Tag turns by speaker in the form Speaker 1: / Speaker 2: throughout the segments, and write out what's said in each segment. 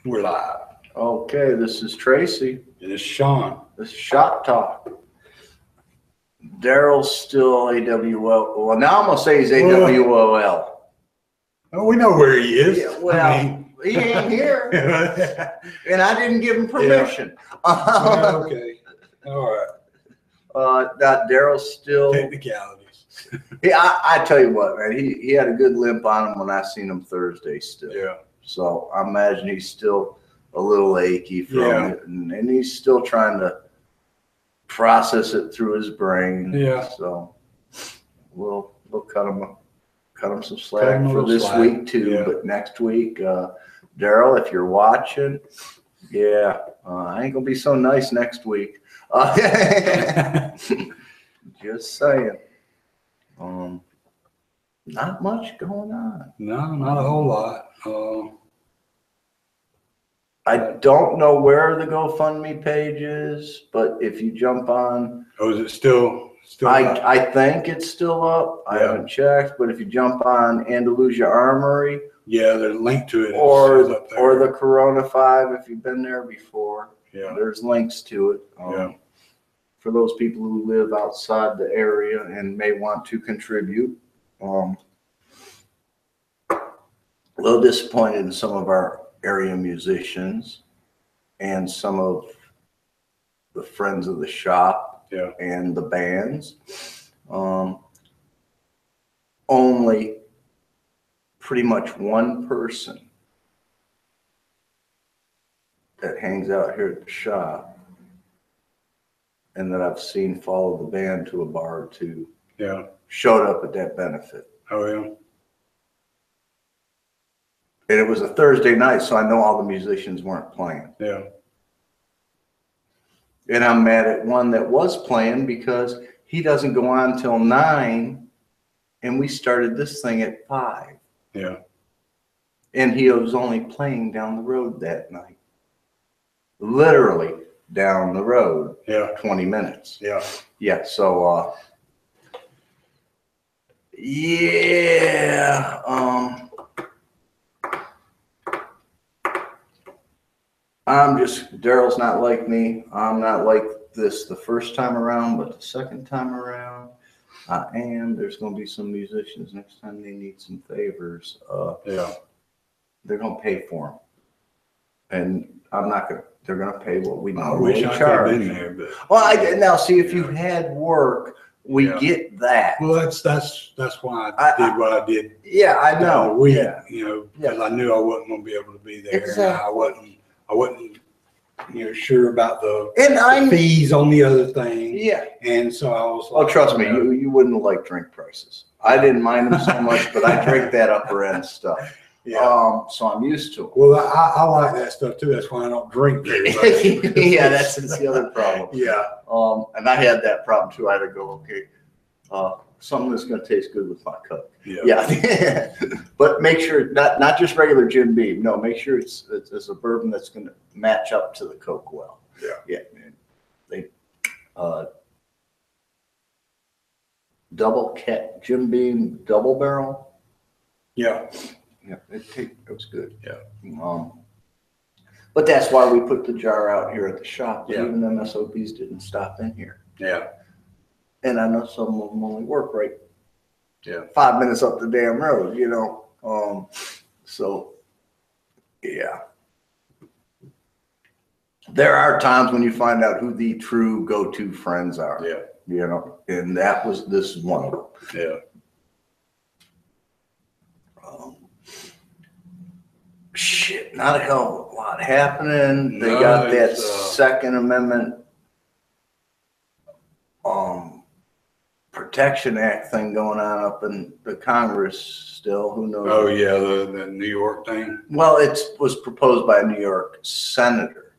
Speaker 1: We're live.
Speaker 2: Okay, this is Tracy.
Speaker 1: It is Sean.
Speaker 2: This is Shop Talk. Daryl's still AWOL. Well, now I'm going to say he's AWOL.
Speaker 1: Oh, we know where he is.
Speaker 2: Yeah, well, he ain't here. And I didn't give him permission.
Speaker 1: Yeah. Okay. All right.
Speaker 2: Daryl's still.
Speaker 1: Technicalities.
Speaker 2: Yeah, I tell you what, man, he had a good limp on him when I seen him Thursday still.
Speaker 1: Yeah.
Speaker 2: So I imagine he's still a little achy from it, and he's still trying to process it through his brain.
Speaker 1: Yeah.
Speaker 2: So we'll cut him some slack for this week too. Yeah. But next week, Daryl, if you're watching, I ain't gonna be so nice next week. Just saying. Not much going on.
Speaker 1: No, not a whole lot.
Speaker 2: I don't know where the GoFundMe page is, but if you jump on,
Speaker 1: is it still?
Speaker 2: I think it's still up. I haven't checked, but if you jump on Andalusia Armory,
Speaker 1: there's a link to it.
Speaker 2: Or the Corona 5, if you've been there before, there's links to it. For those people who live outside the area and may want to contribute. A little disappointed in some of our area musicians and some of the friends of the shop and the bands. Only pretty much one person that hangs out here at the shop and that I've seen follow the band to a bar or two showed up at that benefit.
Speaker 1: Oh, yeah.
Speaker 2: And it was a Thursday night, so I know all the musicians weren't playing.
Speaker 1: Yeah.
Speaker 2: And I'm mad at one that was playing because he doesn't go on till 9, and we started this thing at 5.
Speaker 1: Yeah.
Speaker 2: And he was only playing down the road that night. Literally down the road. 20 minutes. Yeah. So, Daryl's not like me. I'm not like this the first time around, but the second time around, I am. There's going to be some musicians next time they need some favors. They're going to pay for them. And I'm not going to, they're going to pay what we normally charge.
Speaker 1: I could have been there, but.
Speaker 2: Well, now see, if you had work, we get that.
Speaker 1: Well, that's why I did what I did.
Speaker 2: Yeah, I know.
Speaker 1: Because I knew I wasn't going to be able to be there.
Speaker 2: Exactly.
Speaker 1: I wasn't, sure about the fees on the other thing.
Speaker 2: Yeah.
Speaker 1: And so I was like,
Speaker 2: oh, trust me, you wouldn't like drink prices. I didn't mind them so much, but I drink that upper end stuff. Yeah. So I'm used to it.
Speaker 1: Well, I like that stuff too. That's why I don't drink very much.
Speaker 2: Yeah, that's the other problem.
Speaker 1: Yeah.
Speaker 2: And I had that problem too. I had to go, something that's going to taste good with my Coke. Yeah. But make sure not just regular Jim Beam. No, make sure it's a bourbon that's going to match up to the Coke well. Yeah. Man. They Jim Beam double barrel.
Speaker 1: Yeah.
Speaker 2: Yeah, it was good.
Speaker 1: Yeah.
Speaker 2: But that's why we put the jar out here at the shop. Yeah. Even them SOBs didn't stop in here.
Speaker 1: Yeah.
Speaker 2: And I know some of them only work 5 minutes up the damn road, So, there are times when you find out who the true go-to friends are.
Speaker 1: Yeah.
Speaker 2: And this is one of them.
Speaker 1: Yeah.
Speaker 2: Not a hell of a lot happening. They got that Second Amendment Protection Act thing going on up in the Congress still. Who knows?
Speaker 1: Oh, yeah, the New York thing.
Speaker 2: Well, it was proposed by a New York senator.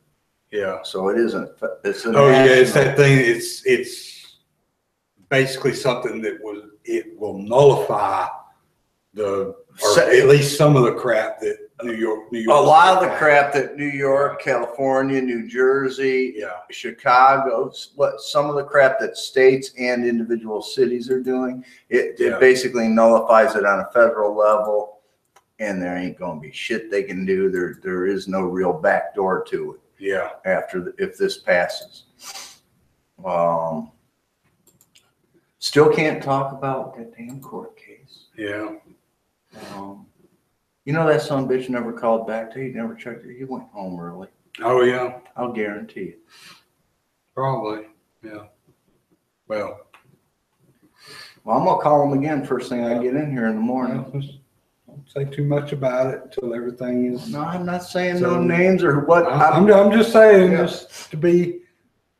Speaker 1: Yeah.
Speaker 2: So it isn't. It's
Speaker 1: that thing. It's basically something that will nullify at least some of the crap that New York.
Speaker 2: A lot of the crap that New York, California, New Jersey, Chicago, some of the crap that states and individual cities are doing, it basically nullifies it on a federal level and there ain't going to be shit they can do. There is no real back door to it.
Speaker 1: Yeah.
Speaker 2: If this passes. Still can't talk about that damn court case.
Speaker 1: Yeah.
Speaker 2: You know that son of a bitch never called back to you, never checked it. He went home early.
Speaker 1: Oh yeah.
Speaker 2: I'll guarantee it.
Speaker 1: Probably. Yeah. Well,
Speaker 2: I'm gonna call him again first thing I get in here in the morning.
Speaker 1: Don't say too much about it until everything is.
Speaker 2: No, I'm not saying no names or what.
Speaker 1: I'm just saying, just to be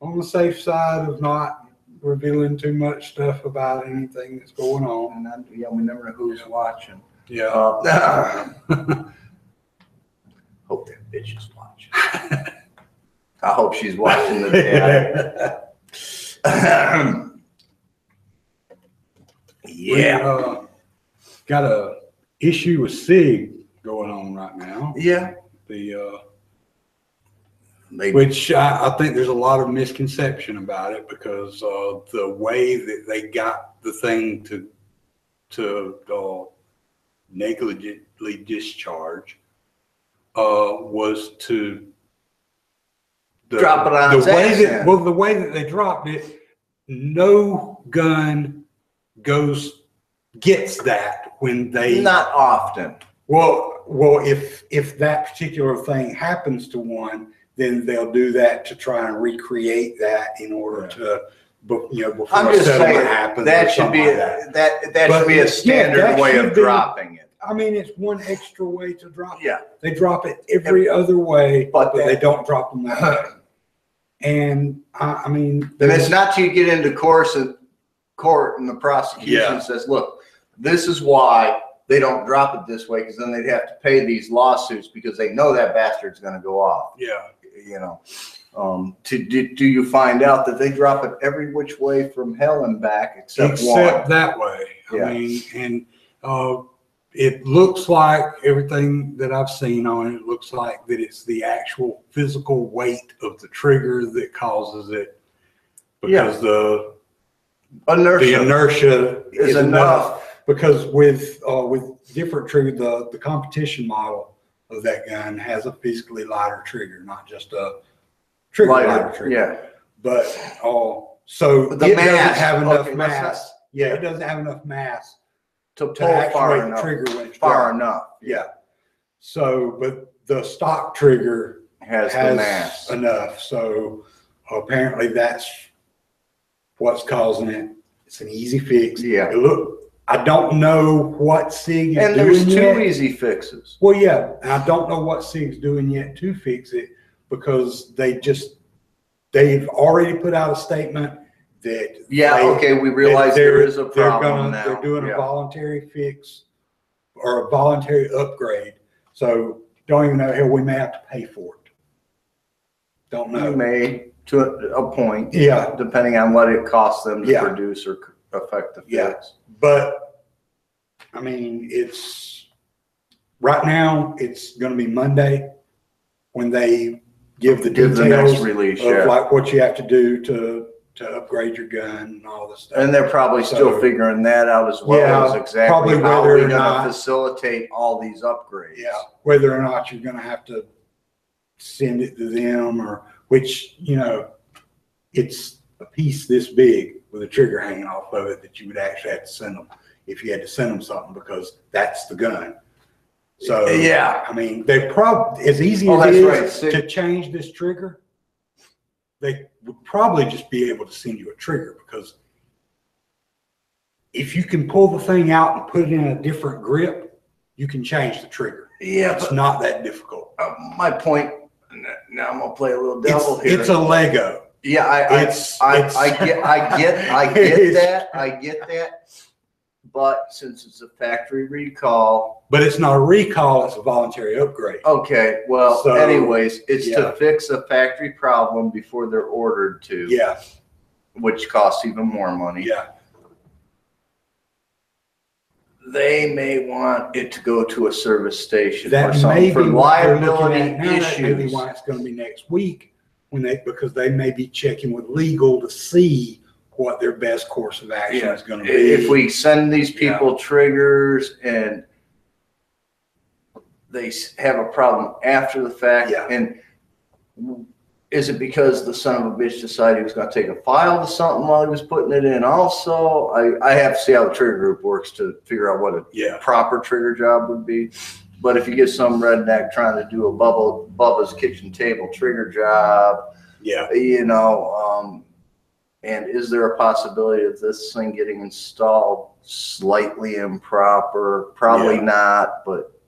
Speaker 1: on the safe side of not revealing too much stuff about anything that's going on.
Speaker 2: And we never know who's watching.
Speaker 1: Yeah.
Speaker 2: Hope that bitch is watching. I hope she's watching the day. Yeah.
Speaker 1: We, got a issue with SIG going on right now.
Speaker 2: Yeah.
Speaker 1: Which I think there's a lot of misconception about it because the way that they got the thing to negligently discharge was to
Speaker 2: drop it on its ass.
Speaker 1: The way that they dropped it, no gun gets that when they
Speaker 2: not often.
Speaker 1: Well, if that particular thing happens to one, then they'll do that to try and recreate that in order to, before
Speaker 2: I'm just saying
Speaker 1: happens.
Speaker 2: That should be that should be a standard way of dropping it.
Speaker 1: I mean, it's one extra way to drop it.
Speaker 2: Yeah,
Speaker 1: they drop it every other way,
Speaker 2: but
Speaker 1: they don't drop them that way. And I mean,
Speaker 2: and it's not till you get into court and the prosecution says, "Look, this is why they don't drop it this way," because then they'd have to pay these lawsuits because they know that bastard's going to go off.
Speaker 1: Yeah.
Speaker 2: Do you find out that they drop it every which way from hell and back except one.
Speaker 1: That way?
Speaker 2: Yeah.
Speaker 1: I mean, and it looks like everything that I've seen on it looks like that it's the actual physical weight of the trigger that causes it, because the inertia is enough. Because with different trigger, the competition model of that gun has a physically lighter trigger, not just a lighter trigger.
Speaker 2: Yeah.
Speaker 1: But so
Speaker 2: the
Speaker 1: it
Speaker 2: mass
Speaker 1: doesn't have enough mass. Yeah, it doesn't have enough mass
Speaker 2: to pull far enough.
Speaker 1: Trigger when it's
Speaker 2: far enough.
Speaker 1: Yeah. So, but the stock trigger
Speaker 2: has the mass
Speaker 1: enough. So apparently that's what's causing it. It's an easy fix.
Speaker 2: Yeah.
Speaker 1: I don't know what SIG is doing.
Speaker 2: And there's two easy fixes.
Speaker 1: Well, yeah, and I don't know what SIG's doing yet to fix it, because they've already put out a statement that
Speaker 2: we realize there is a problem now.
Speaker 1: They're doing a voluntary fix or a voluntary upgrade. So don't even know, hell, we may have to pay for it. Don't know.
Speaker 2: You may, to a point.
Speaker 1: Yeah.
Speaker 2: Depending on what it costs them to produce or affect the fix.
Speaker 1: Yeah. But I mean, right now it's going to be Monday when they give the details
Speaker 2: the next release,
Speaker 1: of like what you have to do to upgrade your gun and all this stuff.
Speaker 2: And they're probably still figuring that out as well as exactly how we're going to facilitate all these upgrades.
Speaker 1: Yeah, whether or not you're going to have to send it to them, or which, it's a piece this big with a trigger hanging off of it that you would actually have to send them if you had to send them something, because that's the gun. So I mean, they probably, as easy as it is to change this trigger, they would probably just be able to send you a trigger, because if you can pull the thing out and put it in a different grip, you can change the trigger. Yeah, it's not that difficult.
Speaker 2: My point. Now I'm gonna play a little devil here.
Speaker 1: It's a Lego.
Speaker 2: Yeah, I get that. But since it's a factory recall.
Speaker 1: But it's not a recall, it's a voluntary upgrade.
Speaker 2: Okay, well, anyways, it's to fix a factory problem before they're ordered to.
Speaker 1: Yeah.
Speaker 2: Which costs even more money.
Speaker 1: Yeah.
Speaker 2: They may want it to go to a service station
Speaker 1: or
Speaker 2: something for liability issues.
Speaker 1: That may be why it's going to be next week, because they may be checking with legal to see what their best course of action is going to be.
Speaker 2: If we send these people triggers and they have a problem after the fact.
Speaker 1: Yeah.
Speaker 2: And is it because the son of a bitch decided he was going to take a file to something while he was putting it in? Also, I have to see how the trigger group works to figure out what a proper trigger job would be. But if you get some redneck trying to do a Bubba's kitchen table trigger job, you know, and is there a possibility of this thing getting installed slightly improper? Probably not, but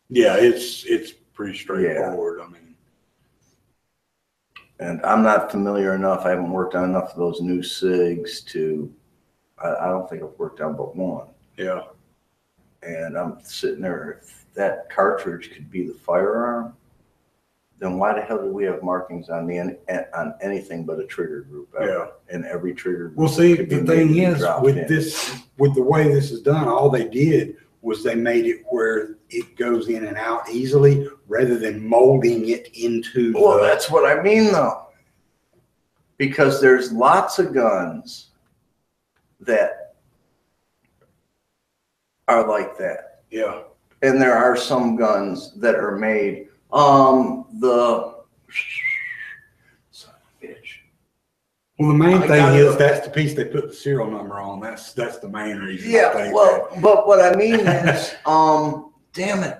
Speaker 1: yeah, it's pretty straightforward. I mean,
Speaker 2: and I'm not familiar enough. I haven't worked on enough of those new SIGs to. I don't think I've worked on but one.
Speaker 1: Yeah.
Speaker 2: And I'm sitting there. If that cartridge could be the firearm, then why the hell do we have markings on on anything but a trigger group ever? And every trigger group.
Speaker 1: Well, see, the thing is, with the way this is done, all they did was they made it where it goes in and out easily rather than molding it into.
Speaker 2: Well, that's what I mean, though, because there's lots of guns that are like that.
Speaker 1: Yeah.
Speaker 2: And there are some guns that are made. The son of a bitch.
Speaker 1: Well, the main thing is that's the piece they put the serial number on. That's the main reason.
Speaker 2: Yeah. Well, but what I mean is, damn it,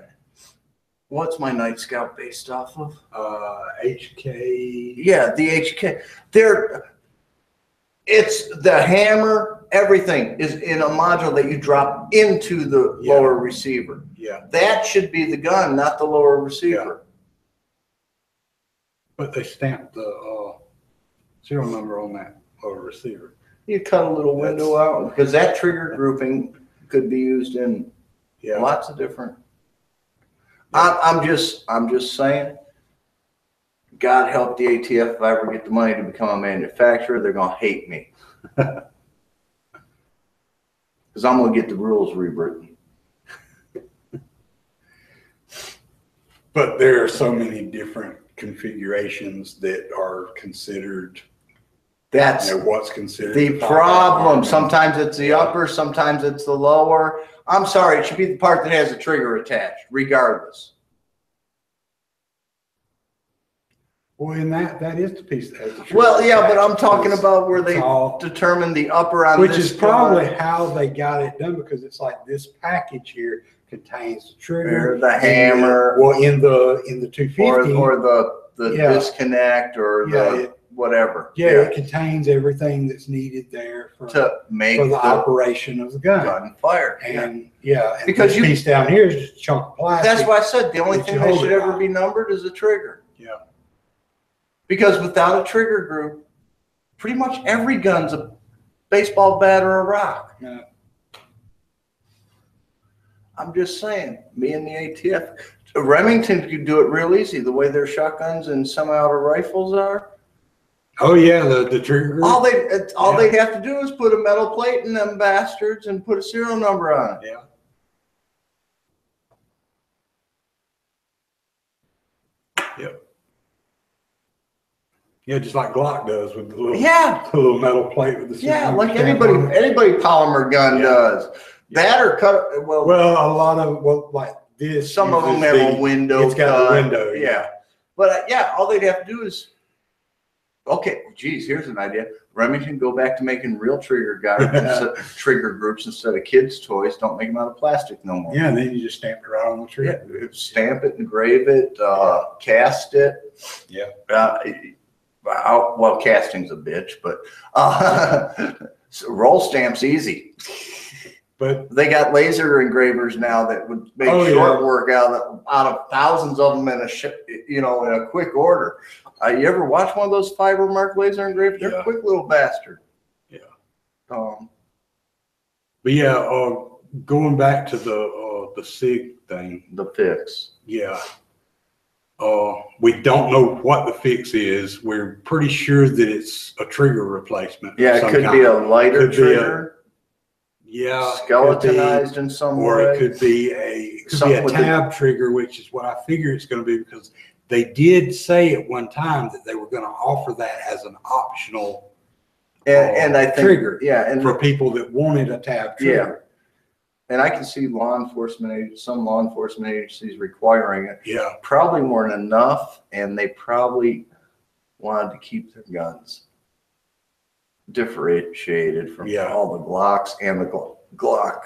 Speaker 2: what's my Night Scout based off of?
Speaker 1: HK.
Speaker 2: Yeah, the HK. It's the hammer. Everything is in a module that you drop into the lower receiver.
Speaker 1: Yeah.
Speaker 2: That should be the gun, not the lower receiver.
Speaker 1: But they stamped the serial number on that lower receiver.
Speaker 2: You cut a little window out because that trigger grouping could be used in lots of different. I'm just saying. God help the ATF if I ever get the money to become a manufacturer. They're gonna hate me. Because I'm going to get the rules rewritten.
Speaker 1: But there are so many different configurations that are considered.
Speaker 2: That's
Speaker 1: what's considered
Speaker 2: the problem. Sometimes it's the upper, sometimes it's the lower. I'm sorry, it should be the part that has the trigger attached, regardless.
Speaker 1: Well, and that is the piece that has the trigger.
Speaker 2: Well, yeah, but I'm talking about where they determine the upper on
Speaker 1: which
Speaker 2: this
Speaker 1: is probably how they got it done, because it's like this package here contains the trigger,
Speaker 2: the hammer,
Speaker 1: in the 250,
Speaker 2: or the disconnect, or the whatever.
Speaker 1: It contains everything that's needed there for the operation of the gun
Speaker 2: fire.
Speaker 1: And
Speaker 2: because
Speaker 1: this piece down here is just a chunk of plastic.
Speaker 2: That's why I said the only thing that should ever be numbered is a trigger.
Speaker 1: Yeah.
Speaker 2: Because without a trigger group, pretty much every gun's a baseball bat or a rock.
Speaker 1: Yeah.
Speaker 2: I'm just saying, me and the ATF, Remington could do it real easy. The way their shotguns and semi-auto rifles are.
Speaker 1: Oh yeah, the trigger group.
Speaker 2: All they'd have to do is put a metal plate in them bastards and put a serial number on it.
Speaker 1: Yeah. Yep. Yeah, just like Glock does with the little metal plate with the
Speaker 2: like anybody polymer gun does. That or cut. Well,
Speaker 1: a lot of like this.
Speaker 2: Some of them have a window.
Speaker 1: It's got a window.
Speaker 2: Yeah, but all they'd have to do is. Okay, geez, here's an idea. Remington, go back to making real trigger groups instead of kids' toys. Don't make them out of plastic no more.
Speaker 1: Yeah, and then you just stamp it right on the trigger.
Speaker 2: Yeah, stamp it, engrave it, cast it.
Speaker 1: Yeah.
Speaker 2: Well, casting's a bitch, but so roll stamp's easy.
Speaker 1: But
Speaker 2: they got laser engravers now that would make short work out of thousands of them in a quick order. You ever watch one of those fiber mark laser engravers? They're a quick little bastard.
Speaker 1: Yeah.
Speaker 2: But
Speaker 1: going back to the SIG thing,
Speaker 2: the fix.
Speaker 1: Yeah. We don't know what the fix is. We're pretty sure that it's a trigger replacement.
Speaker 2: Yeah, it could be a lighter trigger. Skeletonized in some way.
Speaker 1: Or it could be a tab trigger, which is what I figure it's going to be, because they did say at one time that they were going to offer that as an optional
Speaker 2: and I think
Speaker 1: trigger
Speaker 2: and
Speaker 1: for people that wanted a tab trigger.
Speaker 2: and I can see some law enforcement agencies requiring it.
Speaker 1: Yeah.
Speaker 2: Probably weren't enough, and they probably wanted to keep their guns differentiated from all the Glocks and the Glock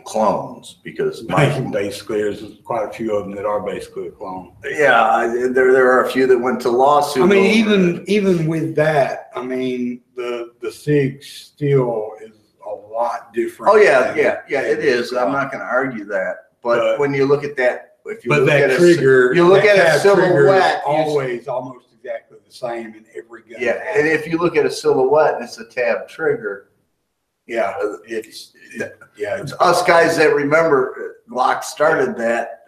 Speaker 2: clones, because
Speaker 1: basically there's quite a few of them that are basically a clone.
Speaker 2: Yeah, there are a few that went to lawsuit.
Speaker 1: I mean, even with that, I mean, the SIG still is a lot different.
Speaker 2: Oh yeah, it is. I'm not going to argue that, but when you look at that, if you look at
Speaker 1: trigger,
Speaker 2: you look at a silhouette,
Speaker 1: always almost exactly the same in every gun.
Speaker 2: Yeah, and if you look at a silhouette and it's a tab trigger.
Speaker 1: Yeah,
Speaker 2: it's us guys that remember Glock started that.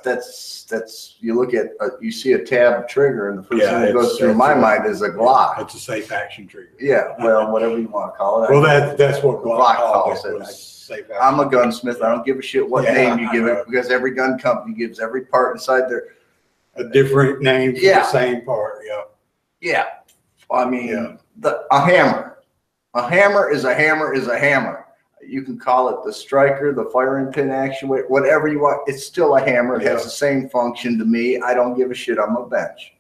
Speaker 2: That's you look at you see a tab trigger, and the first thing that goes through my mind is a Glock.
Speaker 1: It's a safe action trigger.
Speaker 2: Yeah, well, whatever you want to call it.
Speaker 1: Well, that's what Glock calls it.
Speaker 2: Safe action. I'm a gunsmith. I don't give a shit what name you give it, because every gun company gives every part inside there
Speaker 1: a different name for the same part. Yeah.
Speaker 2: Yeah. I mean, a hammer. A hammer is a hammer is a hammer. You can call it the striker, the firing pin actuator, whatever you want. It's still a hammer. It has the same function to me. I don't give a shit. I'm a bench.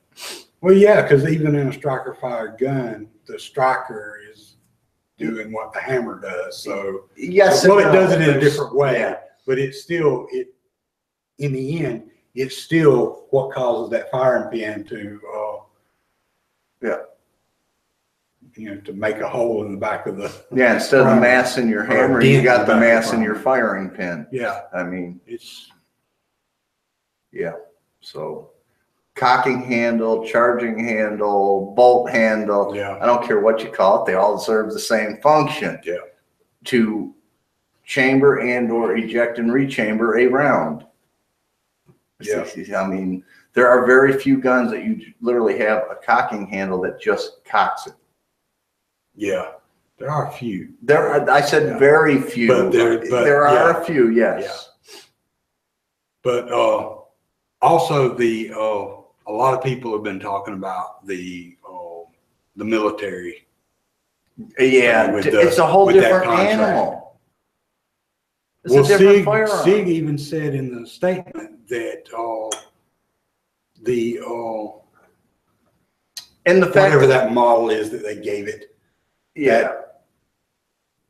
Speaker 1: Well, yeah, because even in a striker fired gun, the striker is doing what the hammer does. So
Speaker 2: yes,
Speaker 1: it does it in a different way, but it's still in the end, it's still what causes that firing pin to to make a hole in the back of the
Speaker 2: instead of the mass in your hammer, you got the mass in your firing pin.
Speaker 1: Yeah,
Speaker 2: I mean it's so cocking handle, charging handle, bolt handle. I don't care what you call it; they all serve the same function. Yeah, to chamber and or eject and rechamber a round. Yeah, I mean there are very few guns that you literally have a cocking handle that just cocks it.
Speaker 1: Yeah, there are a few.
Speaker 2: I said very few. But there are a few, yes.
Speaker 1: Yeah. But also a lot of people have been talking about the military.
Speaker 2: Yeah, it's a whole different animal. It's a different firearm.
Speaker 1: SIG even said in the statement that
Speaker 2: and the fact
Speaker 1: whatever that model is that they gave it.
Speaker 2: Yeah.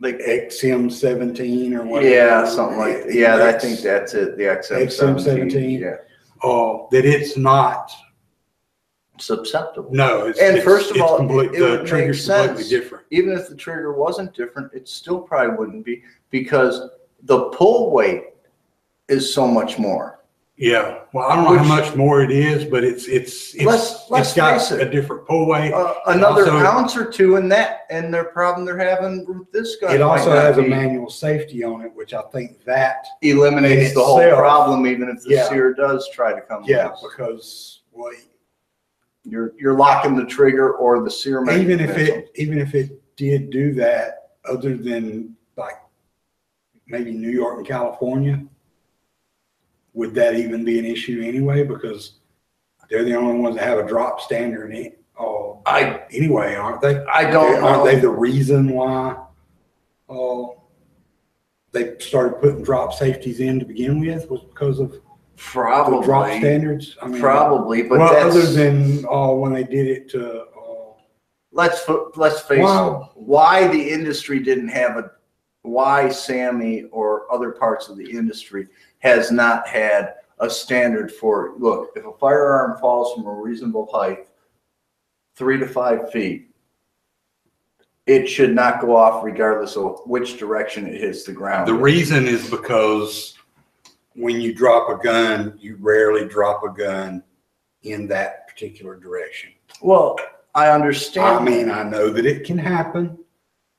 Speaker 1: Like XM17 or whatever.
Speaker 2: Yeah, something like that. Yeah, I think that's it. The XM17.
Speaker 1: Yeah. That it's not
Speaker 2: susceptible.
Speaker 1: No.
Speaker 2: First of all,
Speaker 1: the trigger's completely different.
Speaker 2: Even if the trigger wasn't different, it still probably wouldn't be, because the pull weight is so much more.
Speaker 1: Yeah, well, I don't know how much more it is, but it's got a different pull weight.
Speaker 2: Another ounce or two in that, and their problem they're having with this gun.
Speaker 1: It also has a manual safety on it, which I think that
Speaker 2: eliminates the whole problem, even if the sear does try to come.
Speaker 1: Yeah, because
Speaker 2: you're locking the trigger or the sear mechanism.
Speaker 1: Even if it did do that, other than like maybe New York and California, would that even be an issue anyway? Because they're the only ones that have a drop standard anyway, aren't they?
Speaker 2: I don't know.
Speaker 1: Aren't they the reason why they started putting drop safeties in to begin with? Was because of the drop standards? I mean,
Speaker 2: probably, but
Speaker 1: other than when they did it to
Speaker 2: let's face it, why the industry didn't have why SAMI or other parts of the industry has not had a standard for, look, if a firearm falls from a reasonable height, 3 to 5 feet, it should not go off regardless of which direction it hits the ground.
Speaker 1: The reason is because when you drop a gun, you rarely drop a gun in that particular direction.
Speaker 2: Well, I understand.
Speaker 1: I mean, I know that it can happen,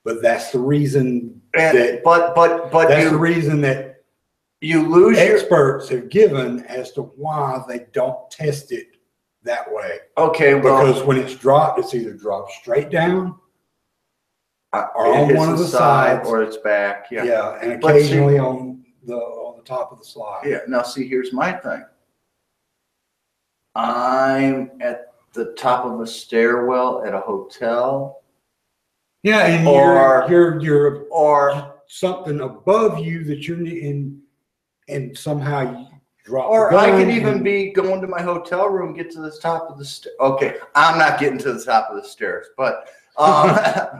Speaker 1: but that's the reason
Speaker 2: the
Speaker 1: reason that
Speaker 2: you lose
Speaker 1: experts have given as to why they don't test it that way.
Speaker 2: Okay,
Speaker 1: because when it's dropped, it's either dropped straight down or on one of the sides,
Speaker 2: or it's back. Yeah,
Speaker 1: yeah, and occasionally on the top of the slide.
Speaker 2: Yeah. Now, see, here's my thing. I'm at the top of a stairwell at a hotel.
Speaker 1: Yeah, and something above you that you're in, and somehow you drop
Speaker 2: Or
Speaker 1: the gun.
Speaker 2: I could even be going to my hotel room, get to the top of the stairs. Okay, I'm not getting to the top of the stairs, but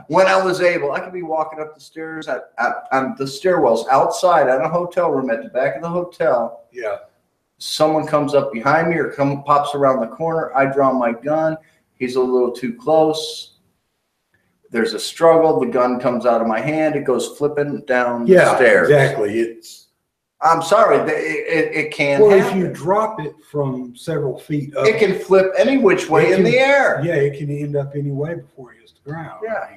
Speaker 2: when I was able, I could be walking up the stairs on the stairwells outside on a hotel room at the back of the hotel.
Speaker 1: Yeah.
Speaker 2: Someone comes up behind me or pops around the corner. I draw my gun. He's a little too close. There's a struggle. The gun comes out of my hand. It goes flipping down the stairs.
Speaker 1: Exactly.
Speaker 2: I'm sorry. It can
Speaker 1: Well,
Speaker 2: happen.
Speaker 1: if you drop it from several feet up,
Speaker 2: It can flip any which way in the air.
Speaker 1: Yeah, it can end up any way before it hits the ground.
Speaker 2: Yeah.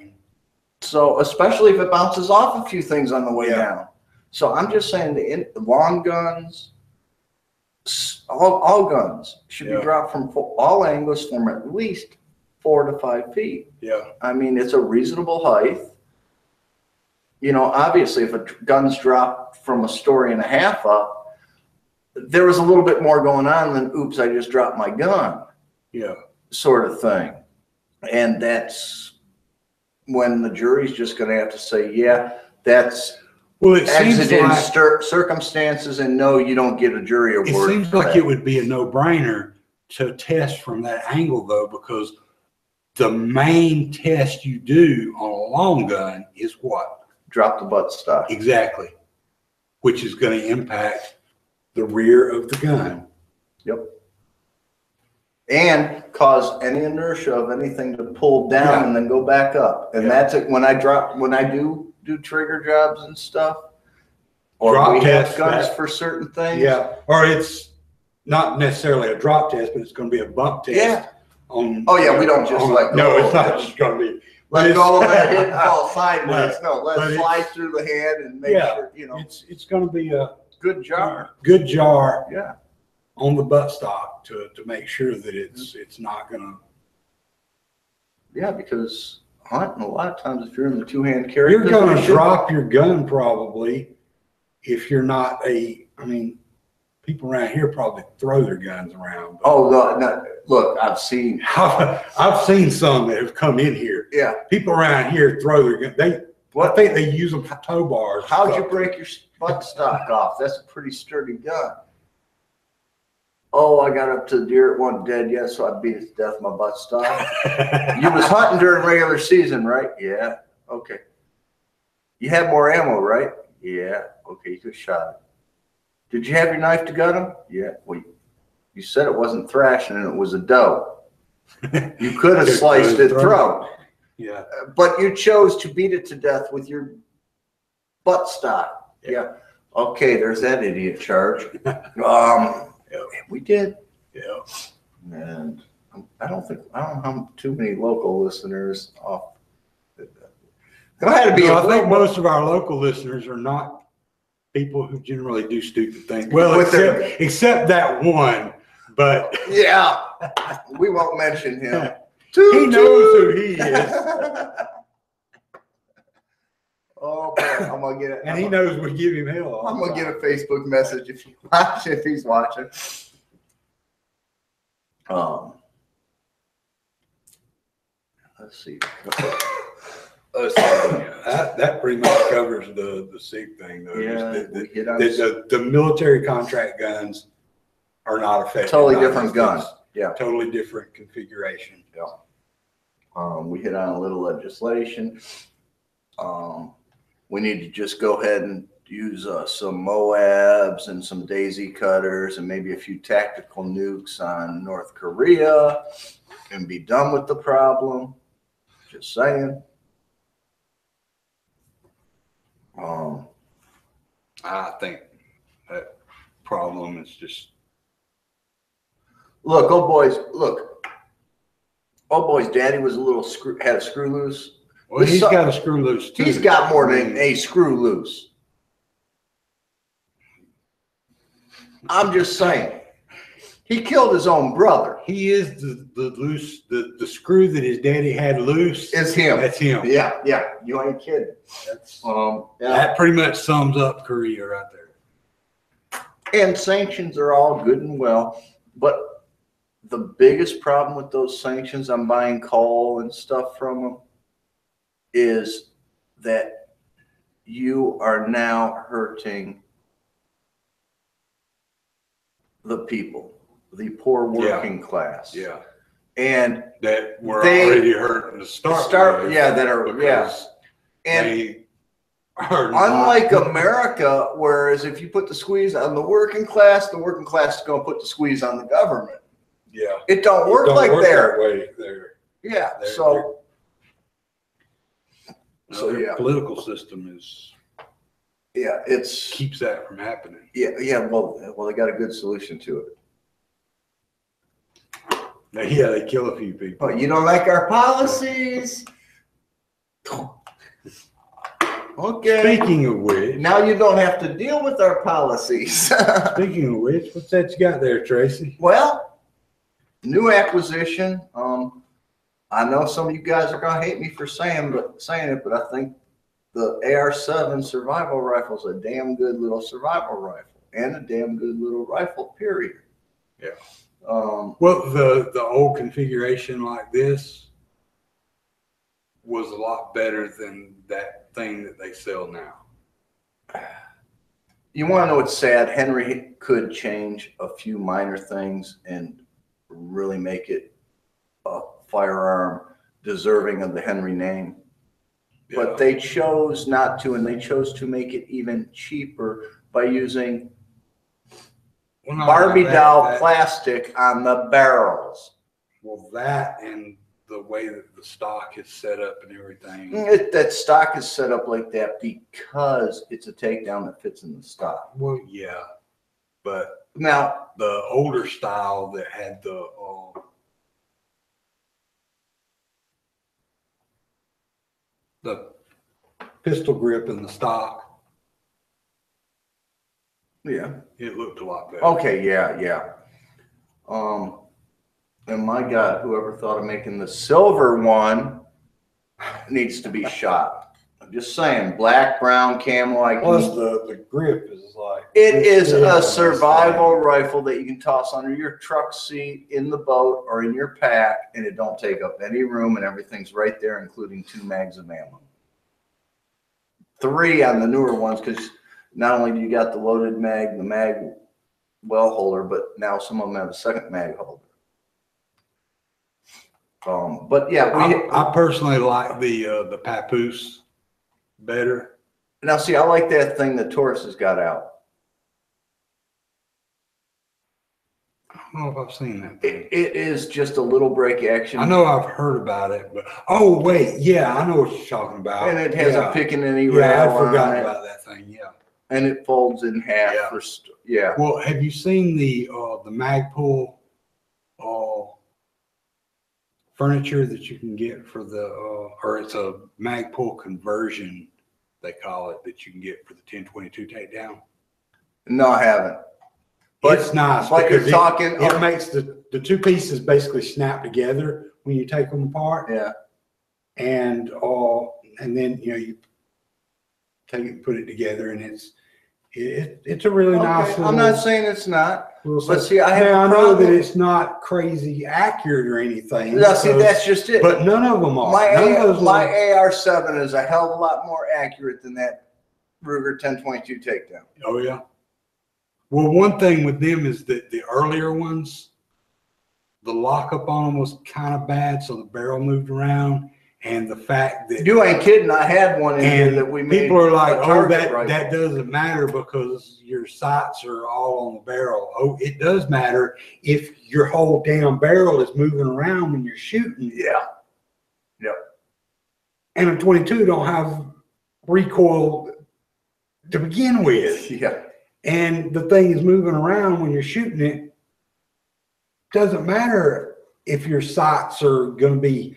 Speaker 2: So especially if it bounces off a few things on the way down. So I'm just saying the long guns, all guns should be dropped from all angles from at least 4 to 5 feet.
Speaker 1: Yeah.
Speaker 2: I mean, it's a reasonable height. You know, obviously, if a gun's dropped from a story and a half up, there was a little bit more going on than, oops, I just dropped my gun.
Speaker 1: Yeah.
Speaker 2: Sort of thing. And that's when the jury's just going to have to say, yeah, that's exigent circumstances, and no, you don't get a jury award.
Speaker 1: It seems like it would be a no-brainer to test from that angle, though, because the main test you do on a long gun is what?
Speaker 2: Drop the butt stock.
Speaker 1: Exactly. Which is going to impact the rear of the gun.
Speaker 2: Yep. And cause any inertia of anything to pull down and then go back up. And that's it. When I do trigger jobs and stuff, or
Speaker 1: drop
Speaker 2: we have
Speaker 1: test,
Speaker 2: guns for certain things.
Speaker 1: Yeah. Or it's not necessarily a drop test, but it's going to be a bump test.
Speaker 2: Yeah.
Speaker 1: Oh
Speaker 2: yeah, we don't just let go.
Speaker 1: No, it's not just going to be.
Speaker 2: Let go of that hit and fall sideways. No, let
Speaker 1: but
Speaker 2: it slide through the hand and make sure, you know.
Speaker 1: It's going to be a
Speaker 2: good jar.
Speaker 1: Good jar.
Speaker 2: Yeah.
Speaker 1: On the buttstock to make sure that it's not going to.
Speaker 2: Yeah, because hunting, a lot of times if you're in the two-hand carry,
Speaker 1: you're going to drop your gun probably if you're not people around here probably throw their guns around.
Speaker 2: Oh, no, look, I've seen
Speaker 1: some that have come in here.
Speaker 2: Yeah.
Speaker 1: People around here throw their guns. I think they use them for tow bars.
Speaker 2: How'd you break your buttstock off? That's a pretty sturdy gun. Oh, I got up to the deer. It wasn't dead yet, so I beat it to death with my buttstock. You was hunting during regular season, right? Yeah. Okay. You had more ammo, right? Yeah. Okay, you could have shot it. Did you have your knife to gut him? Yeah. Well, you said it wasn't thrashing and it was a doe. You could have sliced it throat.
Speaker 1: Yeah.
Speaker 2: But you chose to beat it to death with your buttstock. Yeah. Okay, there's that idiot charge. We did.
Speaker 1: Yeah.
Speaker 2: And I don't have too many local listeners off. I
Speaker 1: think most of our local listeners are not people who generally do stupid things. Well, except that one, but
Speaker 2: yeah, we won't mention him.
Speaker 1: He knows who he is.
Speaker 2: Oh boy, I'm gonna get it.
Speaker 1: And he knows we give him hell.
Speaker 2: I'm gonna get a Facebook message if he's watching. Let's see.
Speaker 1: That pretty much covers the SIG thing, though.
Speaker 2: Yeah,
Speaker 1: the military contract guns are not affected.
Speaker 2: Totally different gun. Yeah,
Speaker 1: totally different configuration.
Speaker 2: Yeah. We hit on a little legislation. We need to just go ahead and use some Moabs and some daisy cutters and maybe a few tactical nukes on North Korea and be done with the problem. Just saying.
Speaker 1: I think that problem is just.
Speaker 2: Look, old boy's daddy was had a screw loose.
Speaker 1: Well, he's got a screw loose too.
Speaker 2: He's got more than a screw loose. I'm just saying. He killed his own brother.
Speaker 1: He is the screw that his daddy had loose.
Speaker 2: Is him.
Speaker 1: That's him.
Speaker 2: Yeah. You ain't kidding.
Speaker 1: That's that pretty much sums up Korea right there.
Speaker 2: And sanctions are all good and well, but the biggest problem with those sanctions, I'm buying coal and stuff from them, is that you are now hurting the people, the poor working class.
Speaker 1: Yeah.
Speaker 2: And
Speaker 1: That were
Speaker 2: they
Speaker 1: already hurting to start with,
Speaker 2: yeah, that are, yeah.
Speaker 1: because
Speaker 2: And
Speaker 1: they are
Speaker 2: unlike
Speaker 1: not,
Speaker 2: America, whereas if you put the squeeze on the working class is going to put the squeeze on the government.
Speaker 1: yeah,
Speaker 2: It don't work
Speaker 1: don't
Speaker 2: like
Speaker 1: work
Speaker 2: there.
Speaker 1: that way there.
Speaker 2: Yeah.
Speaker 1: They're-
Speaker 2: So
Speaker 1: their political system is
Speaker 2: it's
Speaker 1: keeps that from happening.
Speaker 2: yeah. Well, they got a good solution to it.
Speaker 1: Yeah, they kill a few people.
Speaker 2: Oh, you don't like our policies? Okay.
Speaker 1: Speaking of which,
Speaker 2: Now you don't have to deal with our policies.
Speaker 1: speaking of which, what's that you got there, Tracy?
Speaker 2: Well, new acquisition. I know some of you guys are gonna hate me for saying it, but I think the AR-7 survival rifle is a damn good little survival rifle and a damn good little rifle, period.
Speaker 1: Yeah.
Speaker 2: Well,
Speaker 1: The old configuration like this was a lot better than that thing that they sell now.
Speaker 2: you want to know what's sad? Henry could change a few minor things and really make it a firearm deserving of the Henry name.
Speaker 1: Yeah.
Speaker 2: But they chose not to, and they chose to make it even cheaper by using Barbie doll plastic on the barrels.
Speaker 1: Well, that and the way that the stock is set up and everything.
Speaker 2: That stock is set up like that because it's a takedown that fits in the stock.
Speaker 1: Well, yeah, but
Speaker 2: Now,
Speaker 1: the older style that had the pistol grip in the stock,
Speaker 2: yeah.
Speaker 1: it looked a lot better.
Speaker 2: Okay, yeah. And my God, whoever thought of making the silver one needs to be shot. I'm just saying, black, brown, camo.
Speaker 1: Plus the grip is like.
Speaker 2: It is a survival rifle that you can toss under your truck seat, in the boat, or in your pack, and it don't take up any room, and everything's right there, including 2 mags of ammo. 3 on the newer ones, because not only do you got the loaded mag, the mag well holder, but now some of them have a second mag holder. But yeah,
Speaker 1: I personally like the Papoose better.
Speaker 2: Now see, I like that thing that Taurus has got out.
Speaker 1: I don't know if I've seen that thing.
Speaker 2: It is just a little break action.
Speaker 1: I know I've heard about it, but oh wait, yeah, I know what you're talking about.
Speaker 2: And it has a Pickaninny rail.
Speaker 1: Yeah, I forgot about that thing. Yeah.
Speaker 2: And it folds in half.
Speaker 1: Yeah. Well, have you seen the Magpul furniture that you can get for the or it's a Magpul conversion, they call it, that you can get for the 1022 takedown?
Speaker 2: No, I haven't. But
Speaker 1: it's nice.
Speaker 2: But you're talking.
Speaker 1: It makes the 2 pieces basically snap together when you take them apart.
Speaker 2: Yeah.
Speaker 1: And then you take it and put it together, and it's a really nice little.
Speaker 2: I'm not saying it's not. But see,
Speaker 1: I know that it's not crazy accurate or anything.
Speaker 2: Yeah, see, that's just it.
Speaker 1: But none of them are.
Speaker 2: My AR-7 is a hell of a lot more accurate than that Ruger 1022 takedown.
Speaker 1: Oh yeah. Well, one thing with them is that the earlier ones, the lockup on them was kind of bad, so the barrel moved around, and the fact that
Speaker 2: you ain't kidding, I had one in here that we made.
Speaker 1: People are like, "Oh, that doesn't matter because your sights are all on the barrel." Oh, it does matter if your whole damn barrel is moving around when you're shooting.
Speaker 2: Yeah. Yep.
Speaker 1: And a 22 don't have recoil to begin with.
Speaker 2: Yeah.
Speaker 1: And the thing is moving around when you're shooting it. Doesn't matter if your sights are going to be,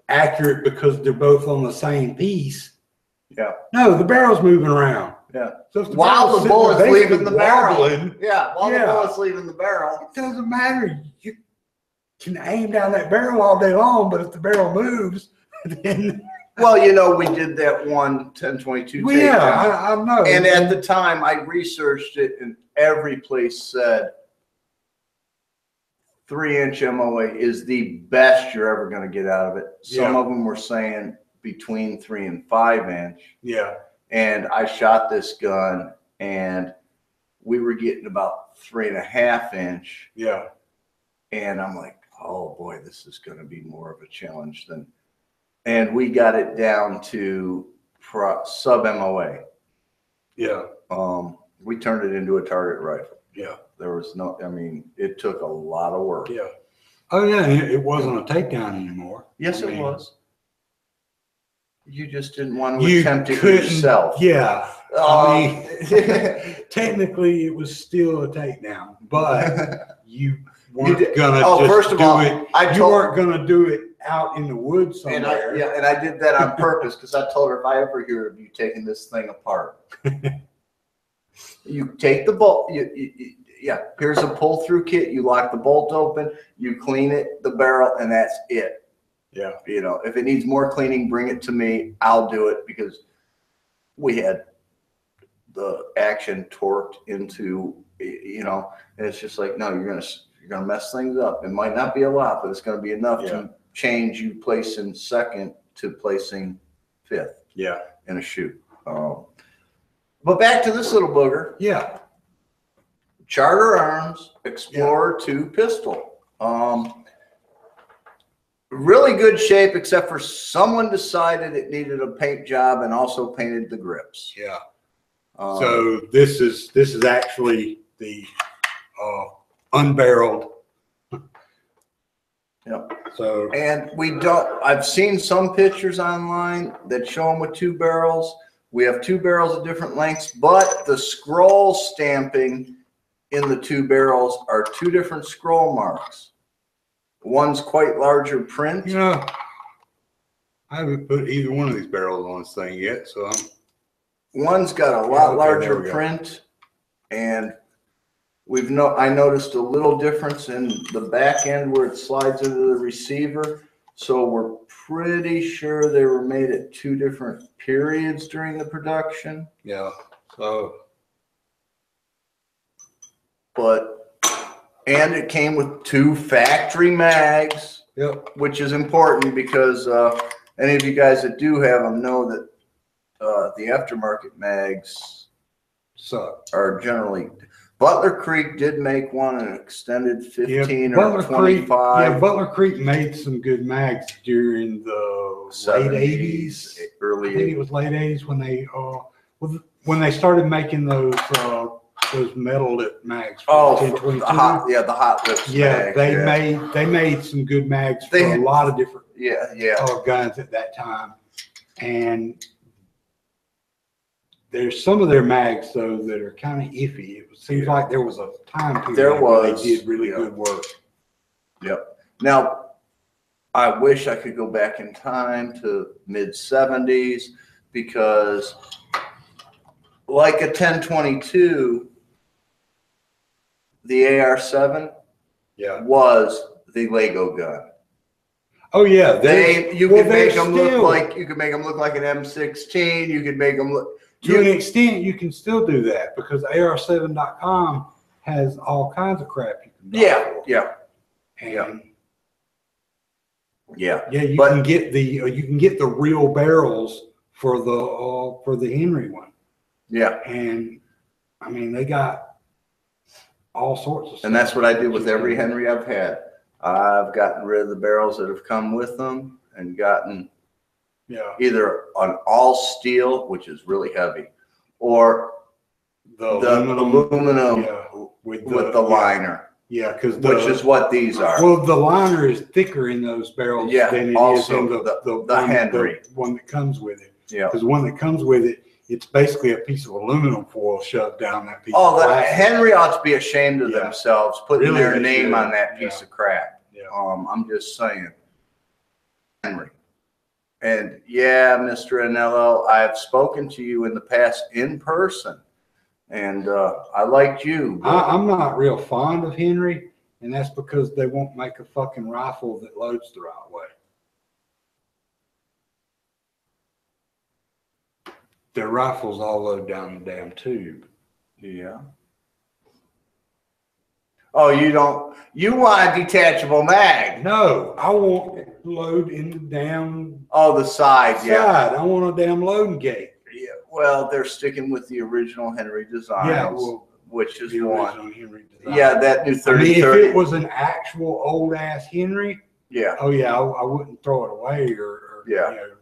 Speaker 1: accurate because they're both on the same piece.
Speaker 2: Yeah.
Speaker 1: No, the barrel's moving around.
Speaker 2: Yeah.
Speaker 1: So
Speaker 2: while the bullet's leaving the barrel.
Speaker 1: Yeah.
Speaker 2: While the bullet's leaving the barrel.
Speaker 1: It doesn't matter. You can aim down that barrel all day long, but if the barrel moves, then.
Speaker 2: Well, we did that one 1022 takedown.
Speaker 1: Yeah, I know.
Speaker 2: And at the time, I researched it, and every place said 3-inch MOA is the best you're ever going to get out of it. Some of them were saying between 3 and 5 inch.
Speaker 1: Yeah.
Speaker 2: And I shot this gun, and we were getting about 3.5 inch.
Speaker 1: Yeah.
Speaker 2: And I'm like, oh boy, this is going to be more of a challenge than. And we got it down to sub MOA.
Speaker 1: Yeah.
Speaker 2: We turned it into a target rifle.
Speaker 1: Yeah.
Speaker 2: There was no, I mean, it took a lot of work.
Speaker 1: Yeah. Oh yeah, it wasn't a takedown anymore.
Speaker 2: Yes,
Speaker 1: I mean,
Speaker 2: it was. You just didn't want to
Speaker 1: You
Speaker 2: attempt it
Speaker 1: couldn't-
Speaker 2: yourself.
Speaker 1: Yeah. I mean, technically it was still a takedown, but you weren't gonna just
Speaker 2: first of
Speaker 1: do
Speaker 2: all,
Speaker 1: it.
Speaker 2: I
Speaker 1: You
Speaker 2: told,
Speaker 1: weren't gonna do it out in the woods
Speaker 2: and
Speaker 1: somewhere.
Speaker 2: and I did that on purpose because I told her if I ever hear of you taking this thing apart, you take the bolt. Yeah, here's a pull through kit. You lock the bolt open, you clean it, the barrel, and that's it.
Speaker 1: Yeah.
Speaker 2: You know, if it needs more cleaning, bring it to me. I'll do it because we had the action torqued into, you know, and it's just like, no, you're gonna mess things up. It might not be a lot, but it's gonna be enough to change you placing second to placing fifth.
Speaker 1: Yeah.
Speaker 2: In a shoot. But back to this little booger.
Speaker 1: Yeah.
Speaker 2: Charter Arms Explorer 2 pistol. Really good shape, except for someone decided it needed a paint job and also painted the grips.
Speaker 1: Yeah. So this is actually the unbarreled.
Speaker 2: Yep.
Speaker 1: So
Speaker 2: and I've seen some pictures online that show them with 2 barrels. We have 2 barrels of different lengths, but the scroll stamping in the 2 barrels are 2 different scroll marks. One's quite larger print.
Speaker 1: you know, I haven't put either one of these barrels on this thing yet, so
Speaker 2: One's got a lot larger print, and I noticed a little difference in the back end where it slides into the receiver. So we're pretty sure they were made at 2 different periods during the production.
Speaker 1: yeah. So,
Speaker 2: and it came with 2 factory mags.
Speaker 1: yep.
Speaker 2: Which is important because any of you guys that do have them know that the aftermarket mags are generally. Butler Creek did make one, an extended 15 or 25.
Speaker 1: Yeah, Butler Creek made some good mags during the
Speaker 2: 70s,
Speaker 1: late 80s.
Speaker 2: Early
Speaker 1: I think it was late 80s when they started making those metal lip mags.
Speaker 2: For the hot lips.
Speaker 1: Yeah,
Speaker 2: mags,
Speaker 1: they made some good mags for a lot of different guns at that time, and there's some of their mags though that are kind of iffy. It seems like there was a time period where they did really good work.
Speaker 2: Yep. Now, I wish I could go back in time to mid-70s because, like a 1022, the AR-7 was the Lego gun.
Speaker 1: Oh yeah,
Speaker 2: you could make them look like an M16. You could make them look.
Speaker 1: To an extent, you can still do that because AR7.com has all kinds of crap you can buy. You can get the real barrels for the Henry one.
Speaker 2: Yeah,
Speaker 1: and I mean they got all sorts of stuff.
Speaker 2: And that's what I do with every Henry I've had. I've gotten rid of the barrels that have come with them and gotten either an all steel, which is really heavy, or the aluminum with the liner.
Speaker 1: Yeah,
Speaker 2: which is what these are.
Speaker 1: Well, the liner is thicker in those barrels than it is in the
Speaker 2: Henry.
Speaker 1: The one that comes with it.
Speaker 2: Yeah,
Speaker 1: because the one that comes with it, it's basically a piece of aluminum foil shoved down that piece.
Speaker 2: Oh, the Henry ought to be ashamed of themselves putting their name on that piece of crap.
Speaker 1: Yeah.
Speaker 2: I'm just saying, Henry. And Mr. Anello, I've spoken to you in the past in person, and I liked you.
Speaker 1: I'm not real fond of Henry, and that's because they won't make a fucking rifle that loads the right way. Their rifles all load down the damn tube.
Speaker 2: Yeah. Oh, you want a detachable mag?
Speaker 1: No, I want it load in the damn
Speaker 2: the side.
Speaker 1: I want a damn loading gate.
Speaker 2: Yeah. Well, they're sticking with the original Henry designs,
Speaker 1: Yeah, well,
Speaker 2: which is
Speaker 1: the
Speaker 2: one.
Speaker 1: original Henry design.
Speaker 2: Yeah, that new
Speaker 1: I mean,
Speaker 2: 30
Speaker 1: if
Speaker 2: 30.
Speaker 1: it was an actual old ass Henry,
Speaker 2: Yeah,
Speaker 1: oh yeah, I wouldn't throw it away or
Speaker 2: Yeah.
Speaker 1: you know,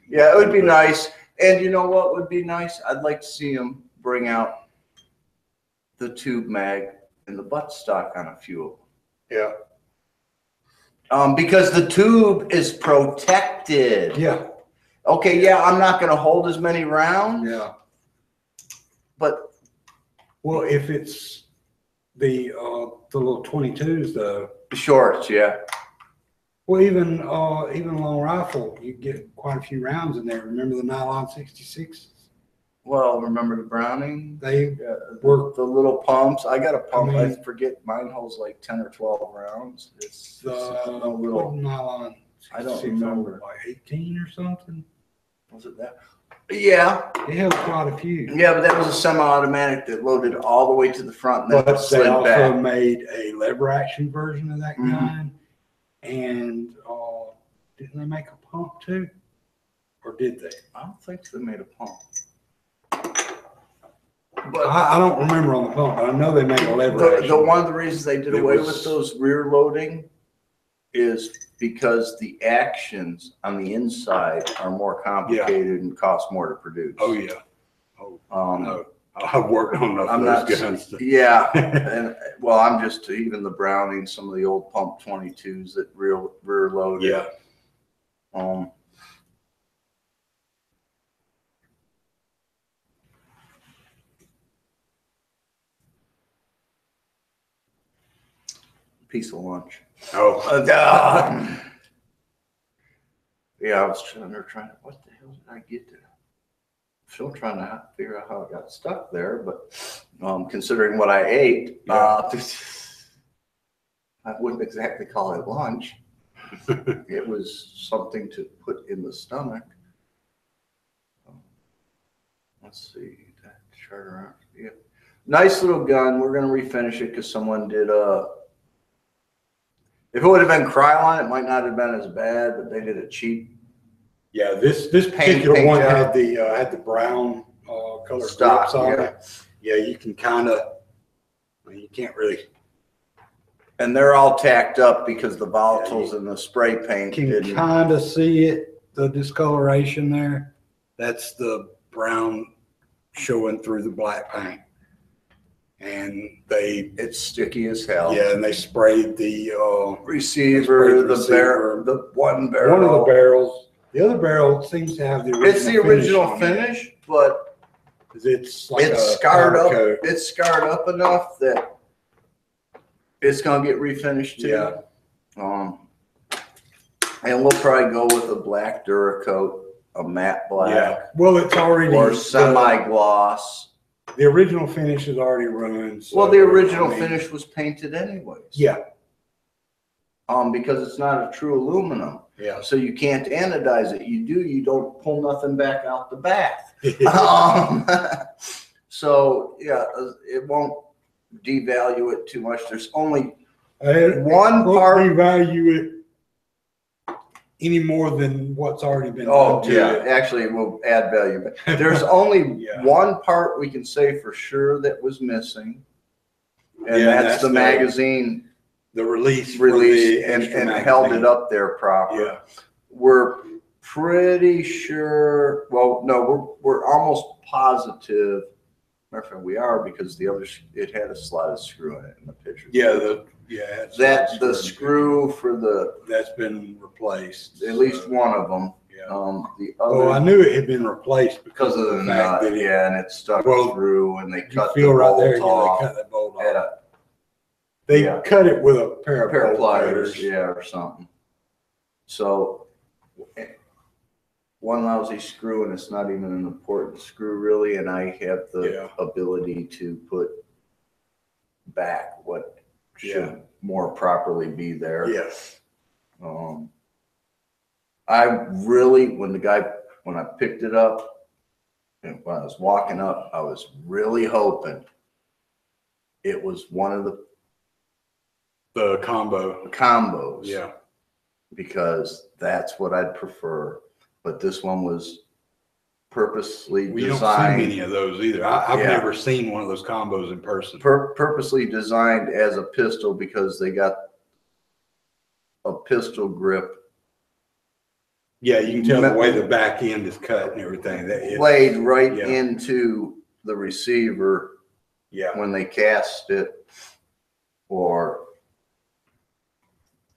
Speaker 2: yeah, it would be nice. And you know what would be nice? I'd like to see them bring out the tube mag and the buttstock on a few of them.
Speaker 1: Yeah.
Speaker 2: Because the tube is protected.
Speaker 1: Yeah.
Speaker 2: Okay, yeah, I'm not going to hold as many rounds.
Speaker 1: Yeah.
Speaker 2: But
Speaker 1: well, if it's the little 22s though.
Speaker 2: Shorts, yeah.
Speaker 1: Well, even long rifle, you get quite a few rounds in there. Remember the nylon 66s?
Speaker 2: Well, remember the Browning?
Speaker 1: They
Speaker 2: were the little pumps. I got a pump.
Speaker 1: I
Speaker 2: forget. Mine holds like 10 or 12 rounds. It's
Speaker 1: the
Speaker 2: a little
Speaker 1: nylon.
Speaker 2: I don't remember.
Speaker 1: Like 18 or something.
Speaker 2: Was it that? Yeah.
Speaker 1: It held quite a few.
Speaker 2: Yeah, but that was a semi-automatic that loaded all the way to the front and then
Speaker 1: but
Speaker 2: slid
Speaker 1: they also
Speaker 2: back.
Speaker 1: made a lever action version of that kind. And didn't they make a pump too? Or did they?
Speaker 2: I don't think they made a pump.
Speaker 1: But I don't remember on the pump, but I know they made a lever action.
Speaker 2: One of the reasons they did away with those rear loading is because the actions on the inside are more complicated and cost more to produce.
Speaker 1: Oh yeah. Oh
Speaker 2: no.
Speaker 1: I've worked on those guns.
Speaker 2: Yeah, and well, I'm just even the Browning, some of the old pump 22s that rear loaded.
Speaker 1: Yeah.
Speaker 2: Piece of lunch.
Speaker 1: Oh.
Speaker 2: Yeah, I was trying to, what the hell did I get there? Still trying to figure out how it got stuck there, but considering what I ate, I wouldn't exactly call it lunch. It was something to put in the stomach. Let's see, that charter. Yeah, nice little gun. We're gonna refinish it because someone did if it would have been Krylon, it might not have been as bad, but they did a cheap.
Speaker 1: Yeah, this particular one had the brown color
Speaker 2: stock
Speaker 1: on it. Yeah, you can kind of, you can't really.
Speaker 2: And they're all tacked up because the volatiles and the spray paint
Speaker 1: can kind of see it, the discoloration there. That's the brown showing through the black paint. And it's
Speaker 2: sticky as hell.
Speaker 1: Yeah, and they sprayed the
Speaker 2: receiver, the one barrel.
Speaker 1: One of the barrels. The other barrel seems to have the original
Speaker 2: It's the original finish, but
Speaker 1: it's like
Speaker 2: scarred up. It's scarred up enough that it's gonna get refinished too.
Speaker 1: Yeah.
Speaker 2: And we'll probably go with a black Duracoat, a matte black.
Speaker 1: Yeah. Well, it's already
Speaker 2: or semi-gloss.
Speaker 1: The original finish is already ruined. So,
Speaker 2: well, the original finish was painted anyways.
Speaker 1: Yeah.
Speaker 2: Because it's not a true aluminum.
Speaker 1: Yeah.
Speaker 2: So you can't anodize it. You don't pull nothing back out the bath. So yeah, it won't devalue it too much. There's only one part.
Speaker 1: Devalue it any more than what's already been done to it.
Speaker 2: Actually it will add value. But there's only one part we can say for sure that was missing. And that's the magazine.
Speaker 1: The release
Speaker 2: and held it up there proper. Yeah. We're pretty sure. Well, no, we're almost positive. Matter of fact, we are because it had a slotted screw in it in the picture.
Speaker 1: Yeah,
Speaker 2: the screw for
Speaker 1: that's been replaced.
Speaker 2: At least one of them.
Speaker 1: Yeah.
Speaker 2: The other.
Speaker 1: I knew it had been replaced because of the fact that
Speaker 2: and it stuck through, and they cut the
Speaker 1: right
Speaker 2: bolt
Speaker 1: there.
Speaker 2: off.
Speaker 1: Yeah, they cut that bolt off. They cut it with a pair of
Speaker 2: pliers, or something. So one lousy screw, and it's not even an important screw really, and I have the ability to put back what should more properly be there.
Speaker 1: Yes.
Speaker 2: I really, when I picked it up, and when I was walking up, I was really hoping it was one of the combos.
Speaker 1: Yeah.
Speaker 2: Because that's what I'd prefer. But this one was purposely
Speaker 1: We don't see
Speaker 2: designed.
Speaker 1: many of those either. I've
Speaker 2: Yeah.
Speaker 1: never seen one of those combos in person.
Speaker 2: Purposely designed as a pistol because they got a pistol grip
Speaker 1: Yeah, you can tell the way the back end is cut and everything.
Speaker 2: laid right
Speaker 1: yeah.
Speaker 2: into the receiver
Speaker 1: Yeah.
Speaker 2: when they cast it. Or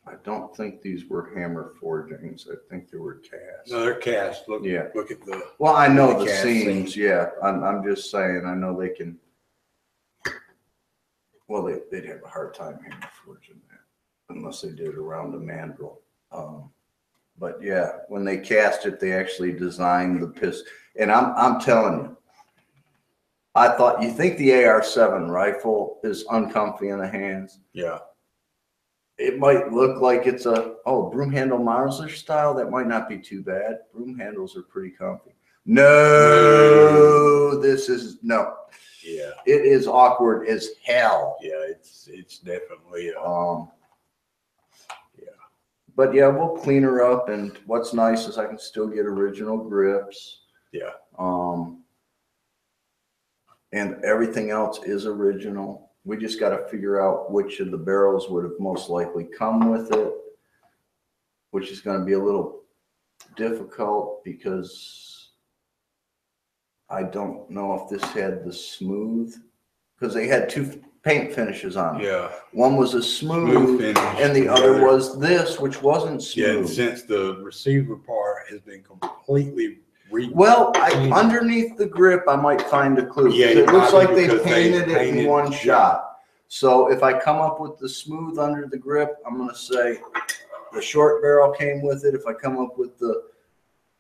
Speaker 2: I don't think these were hammer forgings. I think they were cast.
Speaker 1: No, they're cast. Look,
Speaker 2: Yeah.
Speaker 1: Look at the.
Speaker 2: Well, I know the
Speaker 1: cast
Speaker 2: seams.
Speaker 1: seams.
Speaker 2: Yeah, I'm just saying. I know they can. Well, they'd have a hard time hammer forging that unless they did it around a mandrel. But yeah, when they cast it, they actually designed the pistol. And I'm telling you, I thought, you think the AR-7 rifle is uncomfy in the hands?
Speaker 1: Yeah.
Speaker 2: It might look like it's broom handle Mauser style. That might not be too bad. Broom handles are pretty comfy. No. This is no.
Speaker 1: Yeah.
Speaker 2: It is awkward as hell.
Speaker 1: Yeah, it's definitely
Speaker 2: Yeah. But yeah, we'll clean her up, and what's nice is I can still get original grips.
Speaker 1: Yeah.
Speaker 2: And everything else is original. We just got to figure out which of the barrels would have most likely come with it, which is going to be a little difficult because I don't know if this had the smooth, because they had two paint finishes on it.
Speaker 1: Yeah.
Speaker 2: One was a smooth
Speaker 1: finish,
Speaker 2: and the other was this, which wasn't smooth.
Speaker 1: Yeah, and since the receiver part has been completely
Speaker 2: well, underneath the grip, I might find a clue.
Speaker 1: Yeah,
Speaker 2: it looks like they
Speaker 1: because
Speaker 2: painted it in one
Speaker 1: yeah.
Speaker 2: shot. So if I come up with the smooth under the grip, I'm going to say the short barrel came with it. If I come up with the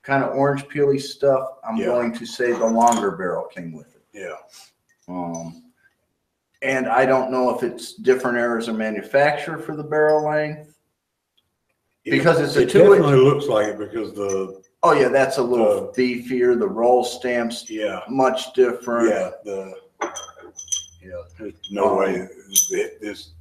Speaker 2: kind of orange peely stuff, I'm going to say the longer barrel came with it.
Speaker 1: Yeah.
Speaker 2: And I don't know if it's different errors of manufacture for the barrel length. Because it's a 2-inch.
Speaker 1: It definitely looks like it because the.
Speaker 2: Oh yeah, that's a little beefier. The roll stamps, much different.
Speaker 1: Yeah, there's no way this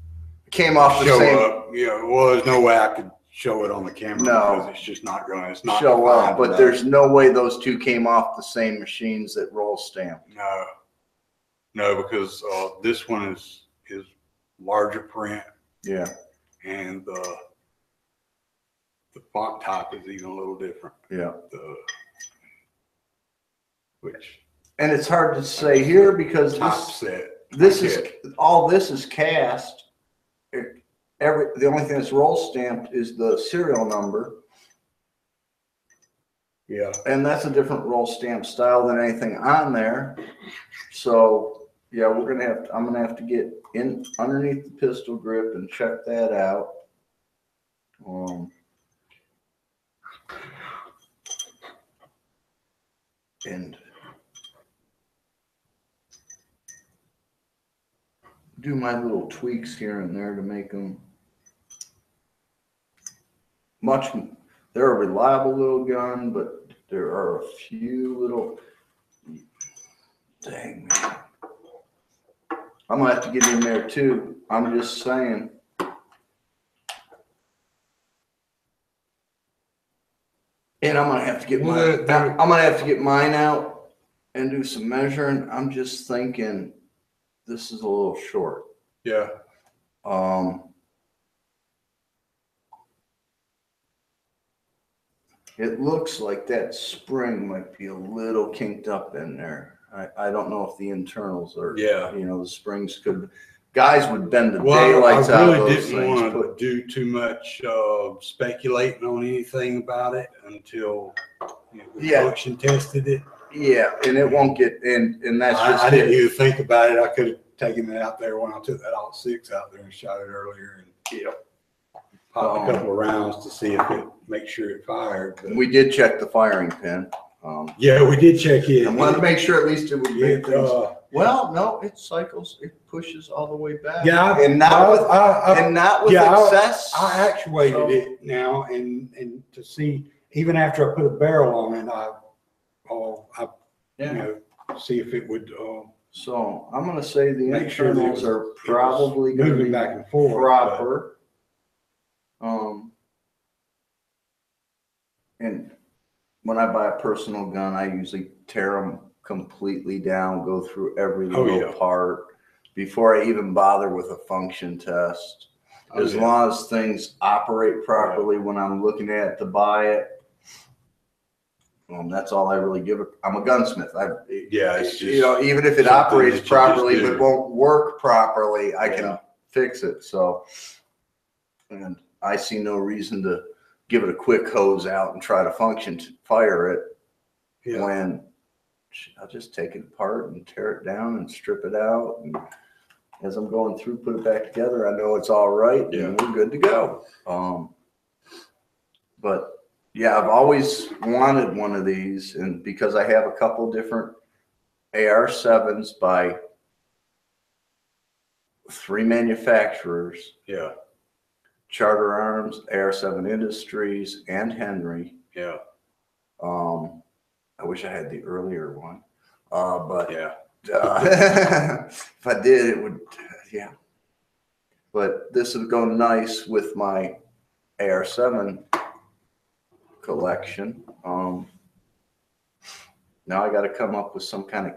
Speaker 2: came off the same.
Speaker 1: Up. Yeah, well, there's no way I could show it on the camera because it's just not going. It's not
Speaker 2: show up. But there's no way those two came off the same machines that roll stamp.
Speaker 1: No, because this one is larger print.
Speaker 2: Yeah,
Speaker 1: and the font type is even a little different.
Speaker 2: Yeah.
Speaker 1: And
Speaker 2: it's hard to say here because this is cast. The only thing that's roll stamped is the serial number.
Speaker 1: Yeah.
Speaker 2: And that's a different roll stamp style than anything on there. So yeah, I'm gonna have to get in underneath the pistol grip and check that out. And do my little tweaks here and there to make them they're a reliable little gun, but there are a few little, dang man. I'm gonna have to get in there too. I'm just saying. And I'm gonna have to get mine out and do some measuring. I'm just thinking this is a little short.
Speaker 1: Yeah.
Speaker 2: It looks like that spring might be a little kinked up in there. I don't know if the internals are.
Speaker 1: Yeah.
Speaker 2: The springs guys would bend the daylights out of those things.
Speaker 1: I really didn't want to do too much speculating on anything about it until we function tested it.
Speaker 2: Yeah, and it won't get and that's just
Speaker 1: I didn't even think about it. I could have taken it out there when I took that Alt-6 out there and shot it earlier and popped a couple of rounds to see if it make sure it fired. But we
Speaker 2: did check the firing pin.
Speaker 1: Yeah, we did check it.
Speaker 2: I wanted to make sure at least it would be well, no, it cycles, it pushes all the way back.
Speaker 1: Yeah,
Speaker 2: and not with excess.
Speaker 1: I actuated it now, and to see even after I put a barrel on it, see if it would.
Speaker 2: So I'm going to say the internals are probably going to be
Speaker 1: back and forth
Speaker 2: proper. And when I buy a personal gun, I usually tear them completely down, go through every little part before I even bother with a function test. As long as things operate properly when I'm looking at it to buy it, that's all I really give it. I'm a gunsmith.
Speaker 1: It's just,
Speaker 2: even if it operates properly but won't work properly, I can fix it. So, and I see no reason to give it a quick hose out and try to fire it when I'll just take it apart and tear it down and strip it out. And as I'm going through, put it back together, I know it's all right and we're good to go. But yeah, I've always wanted one of these, and because I have a couple different AR-7s by 3 manufacturers.
Speaker 1: Yeah.
Speaker 2: Charter Arms, AR-7 Industries, and Henry.
Speaker 1: Yeah.
Speaker 2: I wish I had the earlier one. But if I did, it would, But this would go nice with my AR-7 collection. Now I got to come up with some kind of,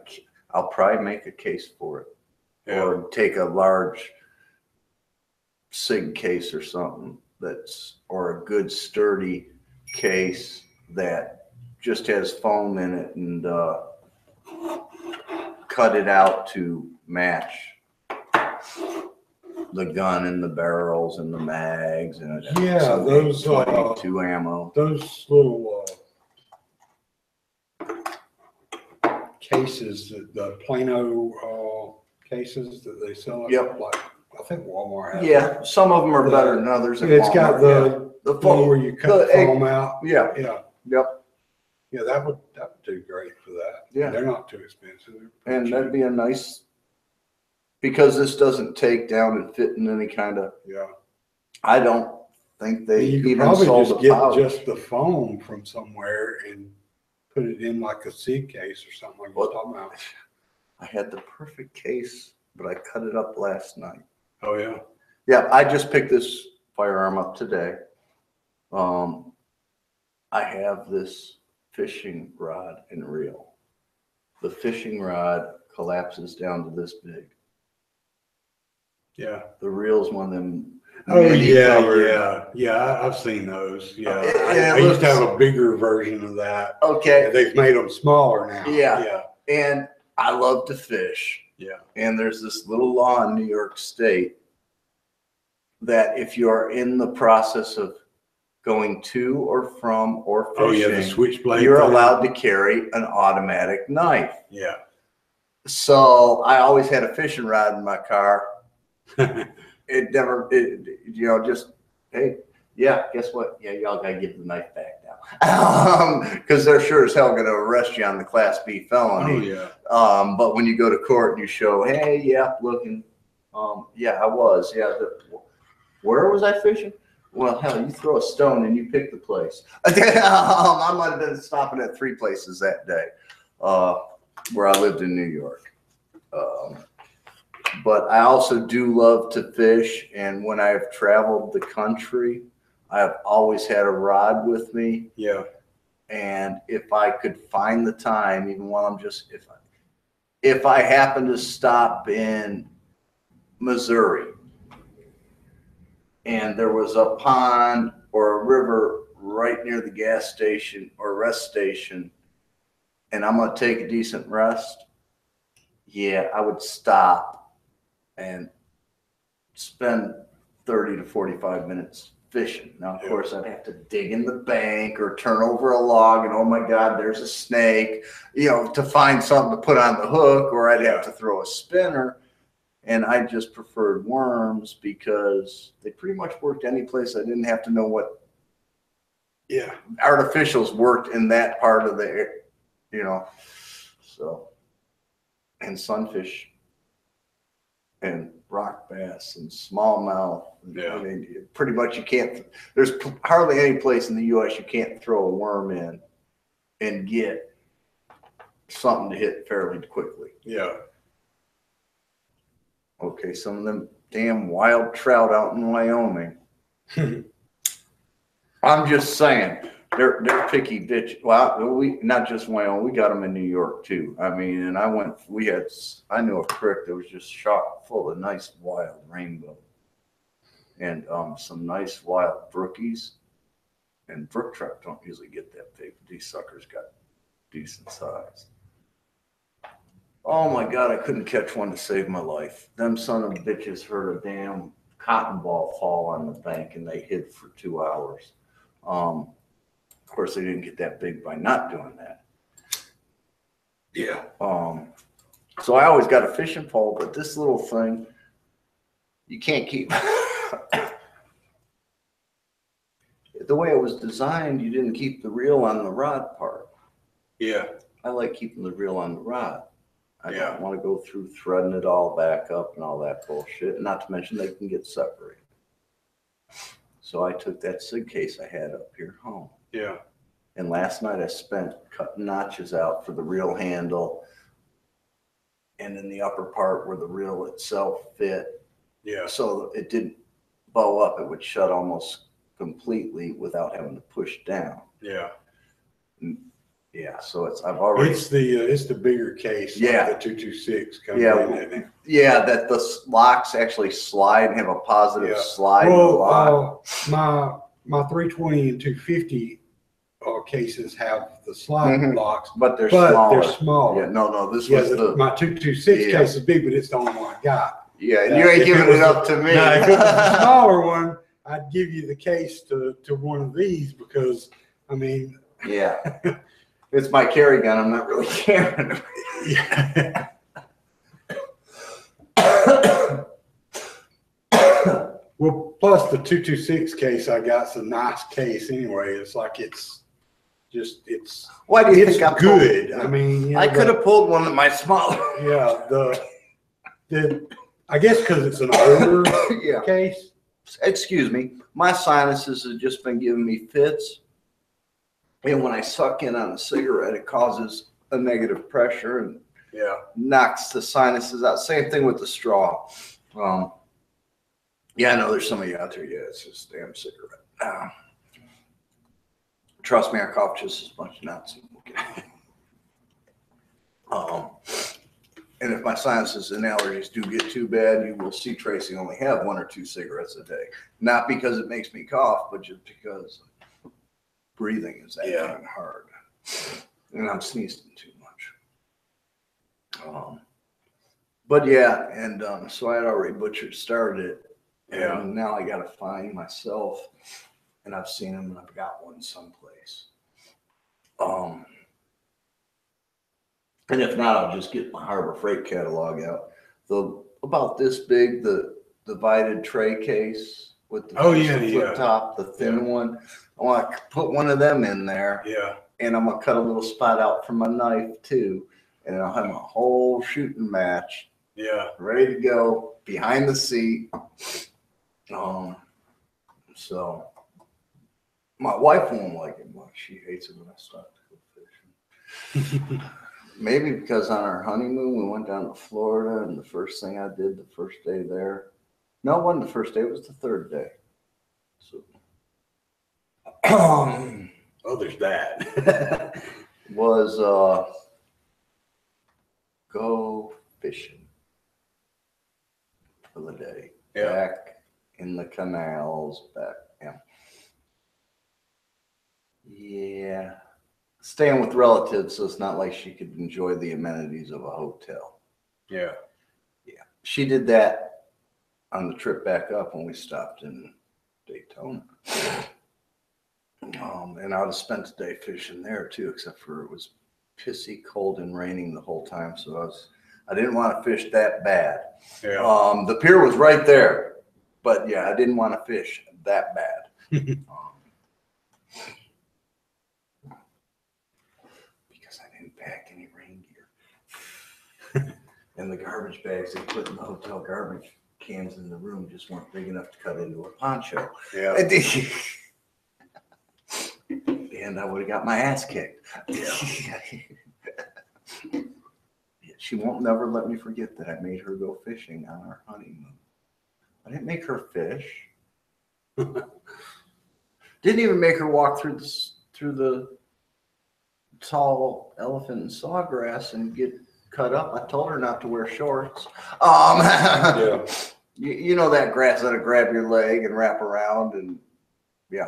Speaker 2: I'll probably make a case for it. Or take a large SIG case or something or a good sturdy case that just has foam in it, and cut it out to match the gun and the barrels and the mags and
Speaker 1: those
Speaker 2: 22 ammo.
Speaker 1: Those little cases, the Plano cases that they sell. Like, I think Walmart has.
Speaker 2: Some of them are better than others.
Speaker 1: It's got the foam where you cut the foam out.
Speaker 2: Yeah, that would
Speaker 1: do great for that.
Speaker 2: Yeah,
Speaker 1: they're not too expensive.
Speaker 2: And cheap. That'd be a nice, because this doesn't take down and fit in any kind of. I don't think they even
Speaker 1: probably
Speaker 2: sold
Speaker 1: just get just the foam from somewhere and put it in like a SIG case or something like you're talking about.
Speaker 2: I had the perfect case, but I cut it up last night.
Speaker 1: Oh yeah.
Speaker 2: Yeah, I just picked this firearm up today. I have this fishing rod and reel. The fishing rod collapses down to this big.
Speaker 1: Yeah.
Speaker 2: The reel's one of them.
Speaker 1: Oh yeah. I've seen those. Yeah. I used to have a bigger version of that.
Speaker 2: Okay.
Speaker 1: They've made them smaller now.
Speaker 2: Yeah. And I love to fish.
Speaker 1: Yeah.
Speaker 2: And there's this little law in New York State that if you're in the process of going to or from or fishing,
Speaker 1: the switchblade,
Speaker 2: you're allowed to carry an automatic knife.
Speaker 1: Yeah.
Speaker 2: So I always had a fishing rod in my car. Just, hey, guess what? Yeah, y'all got to give the knife back now. Because they're sure as hell going to arrest you on the Class B felony.
Speaker 1: Oh, yeah.
Speaker 2: But when you go to court and you show, hey, looking, I was. Where was I fishing? Well, hell, you throw a stone and you pick the place. I might have been stopping at 3 places that day where I lived in New York. But I also do love to fish, and when I've traveled the country, I've always had a rod with me.
Speaker 1: Yeah.
Speaker 2: And if I could find the time, even while I'm just, if I happen to stop in Missouri and there was a pond or a river right near the gas station or rest station, and I'm going to take a decent rest, I would stop and spend 30 to 45 minutes fishing. Now, of course, I'd have to dig in the bank or turn over a log and, oh my God, there's a snake, to find something to put on the hook, or I'd have to throw a spinner. And I just preferred worms because they pretty much worked any place. I didn't have to know what artificials worked in that part of the, so, and sunfish and rock bass and smallmouth.
Speaker 1: Yeah.
Speaker 2: I mean, pretty much there's hardly any place in the U.S. you can't throw a worm in and get something to hit fairly quickly.
Speaker 1: Yeah.
Speaker 2: Okay, some of them damn wild trout out in Wyoming. I'm just saying, They're picky bitch. Well, we not just Wyoming, we got them in New York too. I mean, and I knew a creek that was just chock full of nice wild rainbow and some nice wild brookies. And brook trout don't usually get that big. These suckers got decent size. Oh my God, I couldn't catch one to save my life. Them son of bitches heard a damn cotton ball fall on the bank and they hid for 2 hours. Of course, they didn't get that big by not doing that.
Speaker 1: Yeah.
Speaker 2: So I always got a fishing pole, but this little thing, you can't keep. The way it was designed, you didn't keep the reel on the rod part.
Speaker 1: Yeah.
Speaker 2: I like keeping the reel on the rod. I
Speaker 1: Yeah.
Speaker 2: don't want to go through threading it all back up and all that bullshit. Not to mention they can get separated. So I took that SIG case I had up here home.
Speaker 1: Yeah.
Speaker 2: And last night I spent cutting notches out for the reel handle and in the upper part where the reel itself fit.
Speaker 1: Yeah.
Speaker 2: So it didn't bow up. It would shut almost completely without having to push down.
Speaker 1: Yeah.
Speaker 2: Yeah. So I've already.
Speaker 1: It's the bigger case.
Speaker 2: Yeah.
Speaker 1: Like the 226 comes
Speaker 2: Yeah.
Speaker 1: in, isn't it?
Speaker 2: Yeah. That the locks actually slide and have a positive slide.
Speaker 1: Well, my 320 and 250 cases have the slide locks,
Speaker 2: but they're smaller.
Speaker 1: They're smaller.
Speaker 2: Yeah. No. This was
Speaker 1: my 226 case is big, but it's the only one I got.
Speaker 2: Yeah. And you ain't giving it up to me.
Speaker 1: Now, if it was a smaller one, I'd give you the case to one of these because, I mean.
Speaker 2: Yeah. It's my carry gun. I'm not really carrying it.
Speaker 1: Yeah. Well, plus the 226 case, I got a nice case anyway. It's like it's
Speaker 2: Why do you think I
Speaker 1: good? I mean,
Speaker 2: I could have pulled one of my smaller.
Speaker 1: Yeah, I guess because it's an older case.
Speaker 2: Excuse me, my sinuses have just been giving me fits, and when I suck in on a cigarette, it causes a negative pressure and knocks the sinuses out. Same thing with the straw. Yeah, I know there's some of you out there. Yeah, it's just a damn cigarette. Trust me, I cough just as much not smoking. And if my sinuses and allergies do get too bad, you will see Tracy only have 1 or 2 cigarettes a day. Not because it makes me cough, but just because breathing is that damn hard. And I'm sneezing too much. But yeah, and so I had already started it.
Speaker 1: Yeah.
Speaker 2: And now I got to find myself, and I've seen them, and I've got one someplace. And if not, I'll just get my Harbor Freight catalog out. About this big, the divided tray case with the flip top, the thin one. I want to put one of them in there.
Speaker 1: Yeah.
Speaker 2: And I'm gonna cut a little spot out for my knife too, and I'll have my whole shooting match.
Speaker 1: Yeah.
Speaker 2: Ready to go behind the seat. So my wife won't like it much. She hates it when I start to go fishing. Maybe because on our honeymoon, we went down to Florida, and the first thing I did the first day there, no, it wasn't the first day, it was the third day. So,
Speaker 1: oh, there's that.
Speaker 2: was go fishing for the day.
Speaker 1: Yeah.
Speaker 2: Back in the canals, back. Yeah. Staying with relatives, so it's not like she could enjoy the amenities of a hotel.
Speaker 1: Yeah.
Speaker 2: Yeah. She did that on the trip back up when we stopped in Daytona. And I would have spent the day fishing there too, except for it was pissy cold and raining the whole time. So I didn't want to fish that bad.
Speaker 1: Yeah.
Speaker 2: The pier was right there, but yeah, I didn't want to fish that bad. Because I didn't pack any rain gear. And the garbage bags they put in the hotel garbage cans in the room just weren't big enough to cut into a poncho.
Speaker 1: Yeah.
Speaker 2: And I would have got my ass kicked.
Speaker 1: Yeah.
Speaker 2: She won't never let me forget that I made her go fishing on our honeymoon. I didn't make her fish. Didn't even make her walk through through the tall elephant and sawgrass and get cut up. I told her not to wear shorts.
Speaker 1: Yeah.
Speaker 2: You know that grass that'll grab your leg and wrap around and yeah.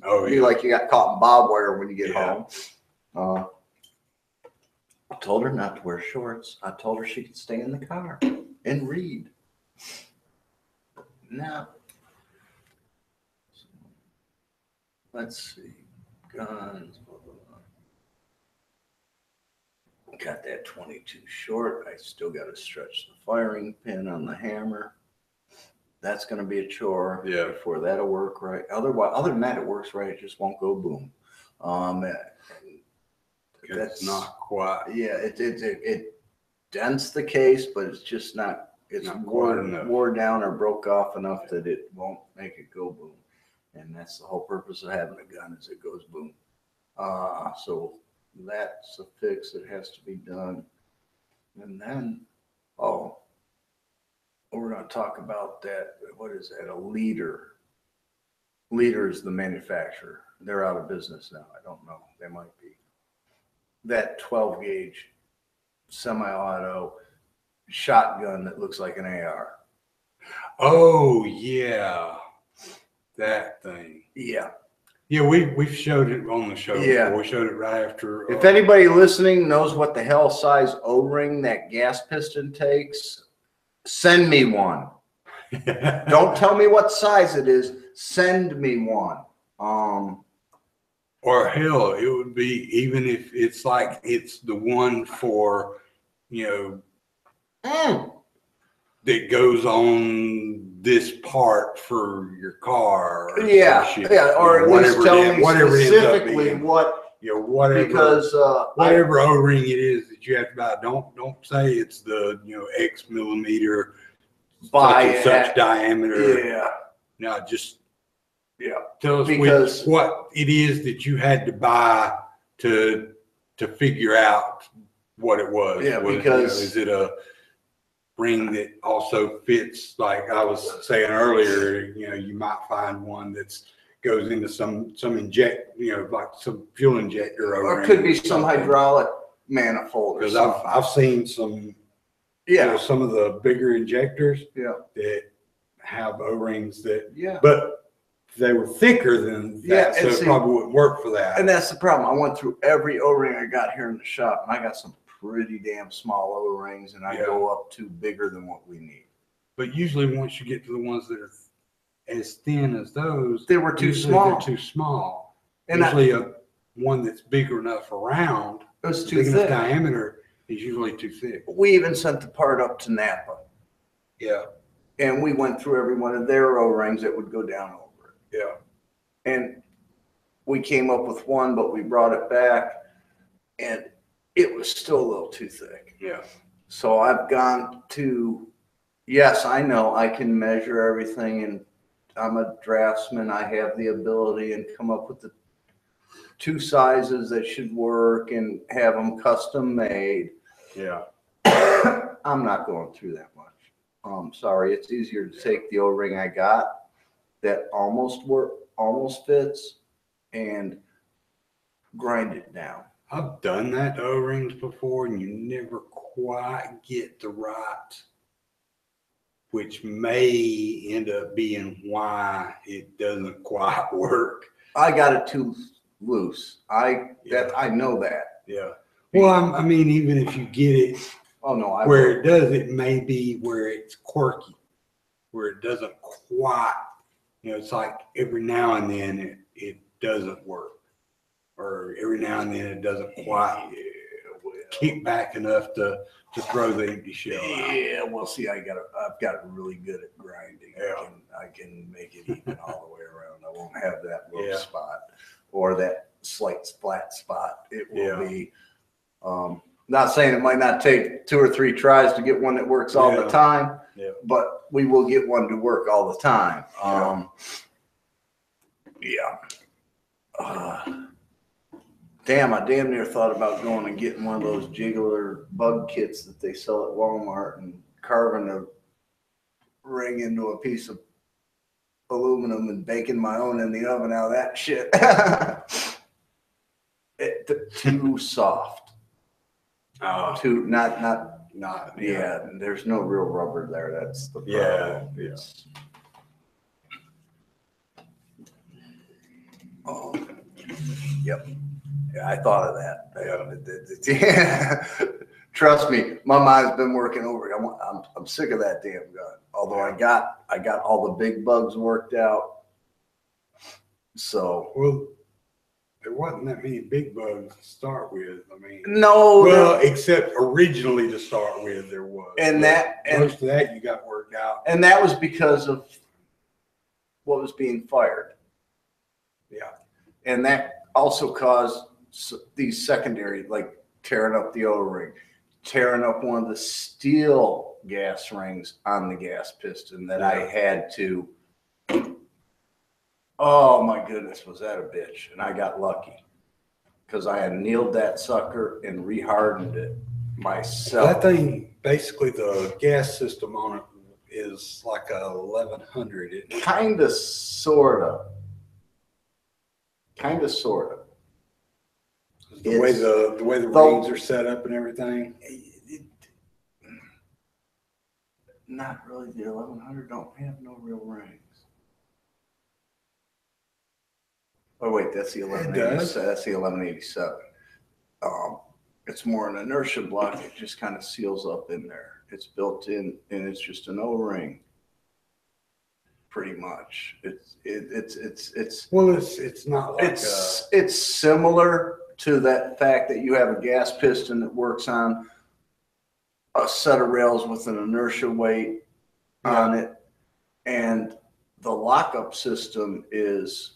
Speaker 1: Oh,
Speaker 2: Be
Speaker 1: yeah.
Speaker 2: like you got caught in barbed wire when you get
Speaker 1: Yeah.
Speaker 2: home. I told her not to wear shorts. I told her she could stay in the car and read. Now, let's see. Guns. Blah, blah, blah. Got that 22 short. I still got to stretch the firing pin on the hammer. That's going to be a chore.
Speaker 1: Yeah.
Speaker 2: Before that'll work right. Otherwise, other than that, it works right. It just won't go boom.
Speaker 1: That's not quite.
Speaker 2: Yeah, it dents the case, but it's just not. It's
Speaker 1: Not quite enough.
Speaker 2: wore down or broke off enough that it won't make it go boom. And that's the whole purpose of having a gun, is it goes boom. So that's a fix that has to be done. And then, we're going to talk about that. What is that? A Leader. Leader is the manufacturer. They're out of business now. I don't know. They might be. That 12 gauge semi-auto shotgun that looks like an AR.
Speaker 1: Oh, yeah. That thing.
Speaker 2: Yeah.
Speaker 1: Yeah, we've showed it on the show
Speaker 2: Yeah.
Speaker 1: before. We showed it right after.
Speaker 2: If anybody listening knows what the hell size O-ring that gas piston takes, send me one. Don't tell me what size it is. Send me one.
Speaker 1: Or hell, it would be, even if it's like it's the one for, that goes on this part for your car. Or
Speaker 2: Yeah,
Speaker 1: shit.
Speaker 2: yeah, or at least tell me
Speaker 1: whatever it ends up
Speaker 2: specifically
Speaker 1: being.
Speaker 2: what,
Speaker 1: Whatever.
Speaker 2: because
Speaker 1: whatever O-ring it is that you have to buy, don't say it's the X millimeter,
Speaker 2: buy
Speaker 1: such and such diameter.
Speaker 2: Yeah,
Speaker 1: No, just
Speaker 2: yeah.
Speaker 1: tell us
Speaker 2: Because-
Speaker 1: what it is that you had to buy to figure out what it was.
Speaker 2: Yeah,
Speaker 1: Was it,
Speaker 2: because-
Speaker 1: is it a ring that also fits, like I was saying earlier, you might find one that's goes into some inject, like some fuel injector,
Speaker 2: Or it could be some hydraulic manifold or
Speaker 1: Because
Speaker 2: something.
Speaker 1: I've seen some,
Speaker 2: Yeah,
Speaker 1: some of the bigger injectors
Speaker 2: yeah,
Speaker 1: that have O-rings that,
Speaker 2: yeah.
Speaker 1: but they were thicker than
Speaker 2: Yeah,
Speaker 1: that, so
Speaker 2: and
Speaker 1: it
Speaker 2: see-
Speaker 1: probably wouldn't work for that.
Speaker 2: And that's the problem. I went through every O-ring I got here in the shop, and I got some pretty damn small O-rings, and I
Speaker 1: Yeah.
Speaker 2: go up to bigger than what we need.
Speaker 1: But usually once you get to the ones that are as thin as those,
Speaker 2: They were too
Speaker 1: usually
Speaker 2: small.
Speaker 1: They're too small.
Speaker 2: And
Speaker 1: Usually one that's bigger enough around,
Speaker 2: it was too
Speaker 1: big enough
Speaker 2: thick.
Speaker 1: diameter, is usually too thick.
Speaker 2: We even sent the part up to Napa,
Speaker 1: Yeah,
Speaker 2: and we went through every one of their O-rings that would go down over it.
Speaker 1: yeah.
Speaker 2: And we came up with one, but we brought it back, and it was still a little too thick.
Speaker 1: Yeah.
Speaker 2: So I've gone to, yes, I know I can measure everything, and I'm a draftsman. I have the ability and come up with the two sizes that should work and have them custom made.
Speaker 1: Yeah.
Speaker 2: I'm not going through that much. Sorry, it's easier to take the O-ring I got that almost fits, and grind it down.
Speaker 1: I've done that to O-rings before, and you never quite get the right, which may end up being why it doesn't quite work.
Speaker 2: I got it too loose. I know that.
Speaker 1: Yeah. Well, I mean, even if you get it
Speaker 2: Oh no,
Speaker 1: where it does, it may be where it's quirky, where it doesn't quite, it's like every now and then it doesn't work, or every now and then it doesn't quite kick back enough to throw the empty shell out.
Speaker 2: Yeah, well, see, I've got it really good at grinding.
Speaker 1: Yeah.
Speaker 2: I can make it even all the way around. I won't have that low
Speaker 1: Yeah.
Speaker 2: spot or that slight flat spot. It will
Speaker 1: Yeah.
Speaker 2: be. Not saying it might not take 2 or 3 tries to get one that works all the
Speaker 1: Yeah.
Speaker 2: time,
Speaker 1: Yeah.
Speaker 2: but we will get one to work all the time. Damn, I damn near thought about going and getting one of those jiggler bug kits that they sell at Walmart and carving a ring into a piece of aluminum and baking my own in the oven out of that shit. too soft. Too not.
Speaker 1: Yeah.
Speaker 2: There's no real rubber there. That's the problem.
Speaker 1: Yeah.
Speaker 2: Oh, yep. Yeah, I thought of that.
Speaker 1: Yeah.
Speaker 2: Trust me, my mind's been working over it. I'm sick of that damn gun. Although I got all the big bugs worked out. So
Speaker 1: Well, there wasn't that many big bugs to start with. I mean,
Speaker 2: no,
Speaker 1: well, except originally to start with, there was.
Speaker 2: And
Speaker 1: most of that you got worked out.
Speaker 2: And that was because of what was being fired.
Speaker 1: Yeah.
Speaker 2: And that also caused these secondary, like tearing up the O-ring, tearing up one of the steel gas rings on the gas piston that I had to. Oh my goodness, was that a bitch? And I got lucky because I had nailed that sucker and rehardened it myself.
Speaker 1: That thing, basically, the gas system on it is like a 1100.
Speaker 2: Kind of, sort of.
Speaker 1: The way the rings are set up and everything.
Speaker 2: Not really. The 1100 don't have no real rings. Oh wait, that's the 1187. That's the 1187. It's more an inertia block. It just kind of seals up in there. It's built in, and it's just an O-ring. Pretty much.
Speaker 1: Well, it's not like
Speaker 2: it's similar to that fact that you have a gas piston that works on a set of rails with an inertia weight on it, and the lockup system is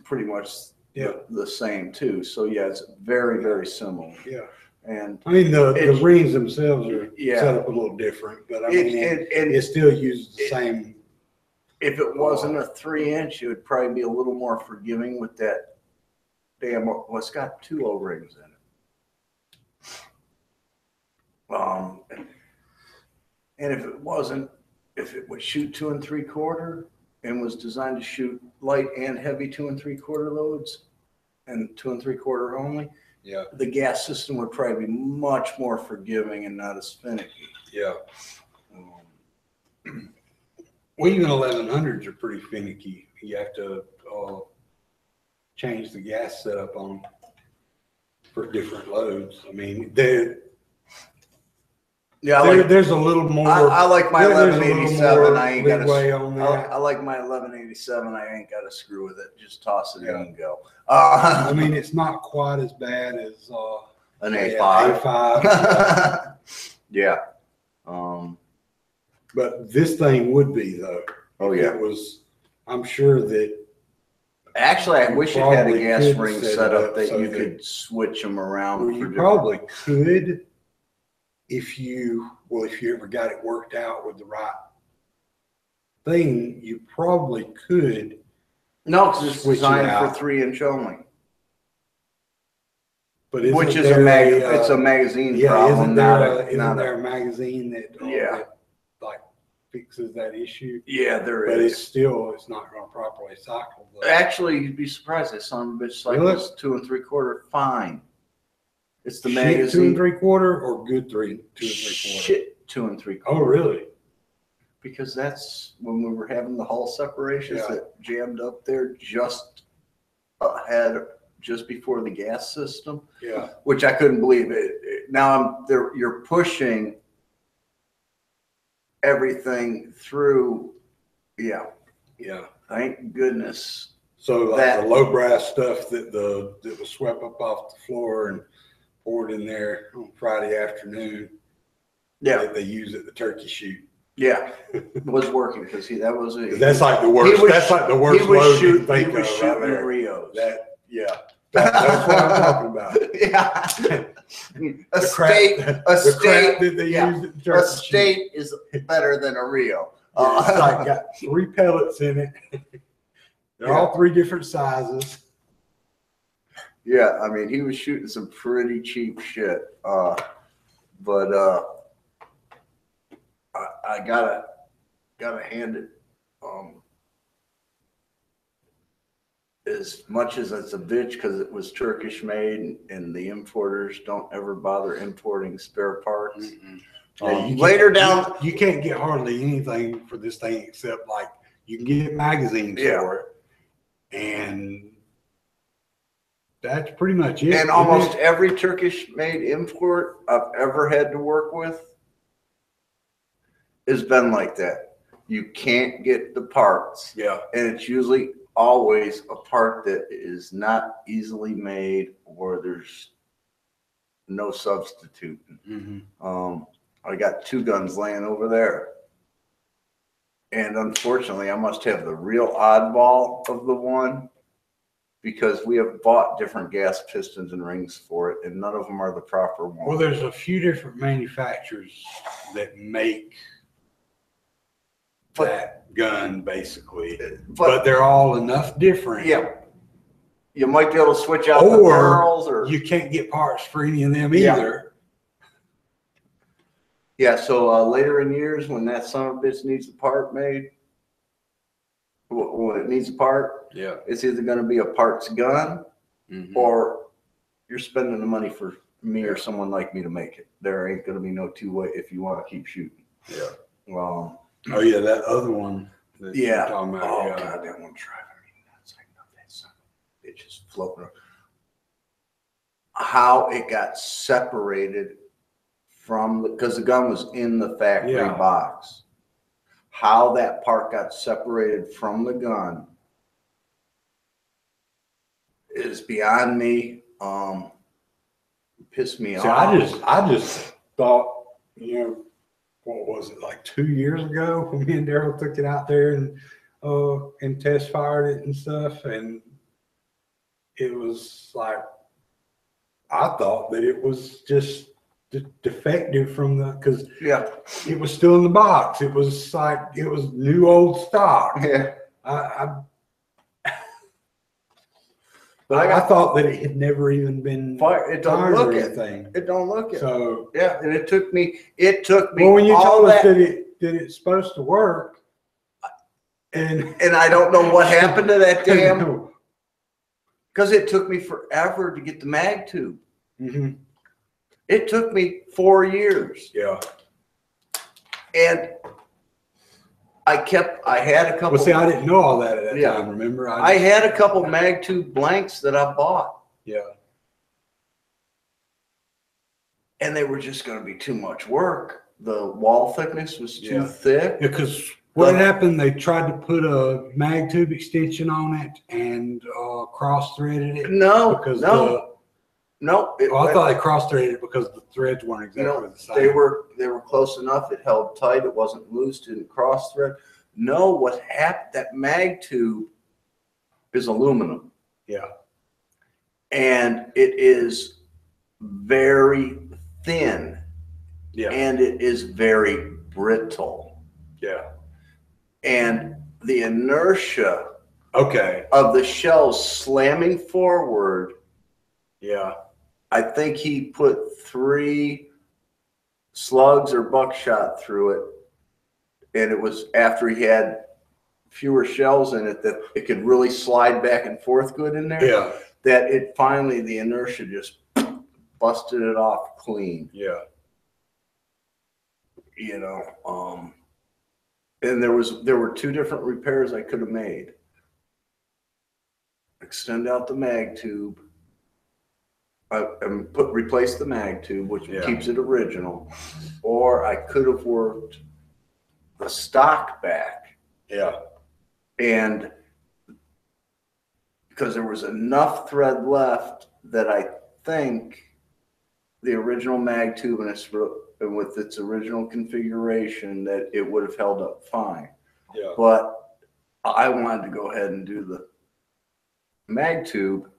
Speaker 2: pretty much the same too. So yeah, it's very, very similar.
Speaker 1: Yeah.
Speaker 2: And
Speaker 1: I mean, the rings themselves are set up a little different, but I mean, it still uses the same.
Speaker 2: If it wasn't a 3-inch, it would probably be a little more forgiving with that damn. Well, it's got 2 O-rings in it. And if it wasn't, if it would shoot 2 3/4 and was designed to shoot light and heavy 2 3/4 loads and 2 3/4 only, the gas system would probably be much more forgiving and not as finicky.
Speaker 1: Yeah. Well, even 1100s are pretty finicky. You have to change the gas setup on them for different loads. I mean, there's a little more.
Speaker 2: I like my 1187. I ain't got
Speaker 1: I
Speaker 2: like my 1187. I ain't got to screw with it. Just toss it in and go.
Speaker 1: I mean, it's not quite as bad as
Speaker 2: an A5. Yeah.
Speaker 1: But this thing would be, though.
Speaker 2: Oh yeah.
Speaker 1: It was. I'm sure that.
Speaker 2: Actually, I wish it had a gas ring set up that you could switch them around.
Speaker 1: Well, you probably could, if you ever got it worked out with the right thing. You probably could.
Speaker 2: No, because it's designed for 3-inch only.
Speaker 1: But
Speaker 2: which is it's a magazine problem.
Speaker 1: Isn't there a magazine that like fixes that issue?
Speaker 2: Yeah, there
Speaker 1: but
Speaker 2: is.
Speaker 1: It's not going to properly cycle.
Speaker 2: Actually, you'd be surprised that son of a bitch cycles 2 3/4 fine. It's the magazine
Speaker 1: 2 3/4 or good 2 3/4.
Speaker 2: Shit, 2 3/4.
Speaker 1: Oh, really?
Speaker 2: Because that's when we were having the hull separations that jammed up there just ahead. Just before the gas system, which I couldn't believe it. Now you're pushing everything through. Yeah. Thank goodness.
Speaker 1: So like the low brass stuff that was swept up off the floor and poured in there on Friday afternoon. Yeah, they use at the turkey shoot.
Speaker 2: Yeah, it was working because
Speaker 1: that's like the worst. That's like the worst load you can think of right there.
Speaker 2: Rios.
Speaker 1: That's what I'm talking about.
Speaker 2: A state is better than a Rio.
Speaker 1: It's like got 3 pellets in it. They're all 3 different sizes.
Speaker 2: Yeah, I mean, he was shooting some pretty cheap shit. But I gotta hand it. as much as it's a bitch because it was Turkish made and the importers don't ever bother importing spare parts.
Speaker 1: Yeah,
Speaker 2: Later down,
Speaker 1: you can't get hardly anything for this thing except like you can get magazines for it, and that's pretty much it.
Speaker 2: and almost every Turkish made import I've ever had to work with has been like that. You can't get the parts.
Speaker 1: Yeah.
Speaker 2: And it's usually always a part that is not easily made or there's no substitute. I got 2 guns laying over there. And unfortunately, I must have the real oddball of the one because we have bought different gas pistons and rings for it, and none of them are the proper one.
Speaker 1: Well, there's a few different manufacturers that make that gun, basically. But they're all enough different.
Speaker 2: Yeah. You might be able to switch out the barrels, or
Speaker 1: you can't get parts for any of them either.
Speaker 2: Yeah, so later in years when that son of a bitch needs a part made, when it needs a part, it's either going to be a parts gun or you're spending the money for me or someone like me to make it. There ain't going to be no 2-way if you want to keep shooting.
Speaker 1: Yeah.
Speaker 2: Well.
Speaker 1: Oh yeah, that other one. That you're talking about,
Speaker 2: oh God, that one's driving me nuts. I know that son of a bitch is floating around. How it got separated from because the gun was in the factory box. How that part got separated from the gun is beyond me. Pissed me off.
Speaker 1: I just thought, what was it, like 2 years ago when me and Daryl took it out there and test fired it and stuff, and it was like I thought that it was just defective from because it was still in the box. It was like it was new old stock.
Speaker 2: Yeah.
Speaker 1: But I thought that it had never even been
Speaker 2: fired. It don't look it. It don't look it. So yeah, and it took me. Well,
Speaker 1: when you told us that it's supposed to work, and
Speaker 2: I don't know what happened to that damn. Because it took me forever to get the mag tube. It took me 4 years.
Speaker 1: Yeah.
Speaker 2: And I had a couple.
Speaker 1: Well, see, I didn't know all that at that time, remember?
Speaker 2: I had a couple mag tube blanks that I bought.
Speaker 1: Yeah.
Speaker 2: And they were just going to be too much work. The wall thickness was too thick.
Speaker 1: Because what happened, they tried to put a mag tube extension on it and cross-threaded it.
Speaker 2: No.
Speaker 1: I thought they cross-threaded it because the threads weren't exactly the same.
Speaker 2: They were close enough. It held tight. It wasn't loose. Didn't cross-thread. No, what happened? That mag tube is aluminum.
Speaker 1: Yeah.
Speaker 2: And it is very thin.
Speaker 1: Yeah.
Speaker 2: And it is very brittle.
Speaker 1: Yeah.
Speaker 2: And the inertia
Speaker 1: of
Speaker 2: the shells slamming forward.
Speaker 1: Yeah.
Speaker 2: I think he put 3 slugs or buckshot through it. And it was after he had fewer shells in it that it could really slide back and forth good in there.
Speaker 1: Yeah.
Speaker 2: That it finally, the inertia just busted it off clean.
Speaker 1: Yeah.
Speaker 2: And there were 2 different repairs I could have made. Extend out the mag tube and replace the mag tube, which keeps it original, or I could have worked the stock back.
Speaker 1: Yeah.
Speaker 2: And because there was enough thread left that I think the original mag tube and with its original configuration that it would have held up fine.
Speaker 1: Yeah.
Speaker 2: But I wanted to go ahead and do the mag tube.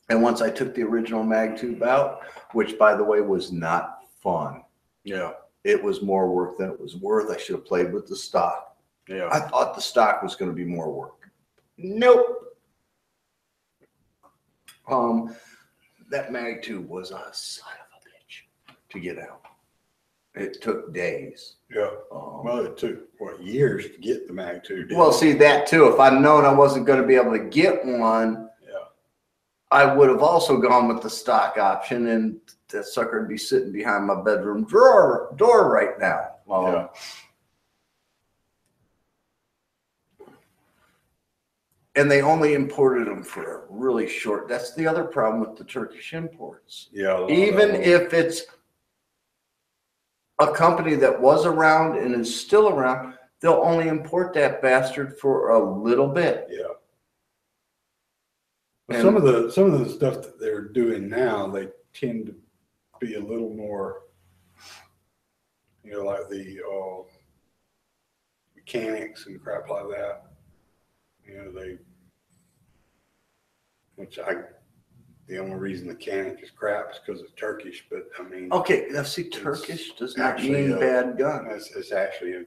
Speaker 2: And once I took the original mag tube out, which by the way was not fun.
Speaker 1: Yeah.
Speaker 2: It was more work than it was worth. I should have played with the stock.
Speaker 1: Yeah.
Speaker 2: I thought the stock was going to be more work. Nope. That mag tube was a son of a bitch to get out. It took days.
Speaker 1: Yeah. Well, it took years to get the Mag 2.
Speaker 2: Well, see that too. If I'd known I wasn't going to be able to get one, I would have also gone with the stock option, and that sucker would be sitting behind my bedroom door right now. And they only imported them for a really short. That's the other problem with the Turkish imports.
Speaker 1: Yeah.
Speaker 2: Even if it's a company that was around and is still around, they'll only import that bastard for a little bit.
Speaker 1: Yeah. But some of the stuff that they're doing now, they tend to be a little more, like the mechanics and crap like that. The only reason the mechanic is crap is because it's Turkish, but I mean.
Speaker 2: Okay, now see, Turkish does not mean bad gun.
Speaker 1: It's actually a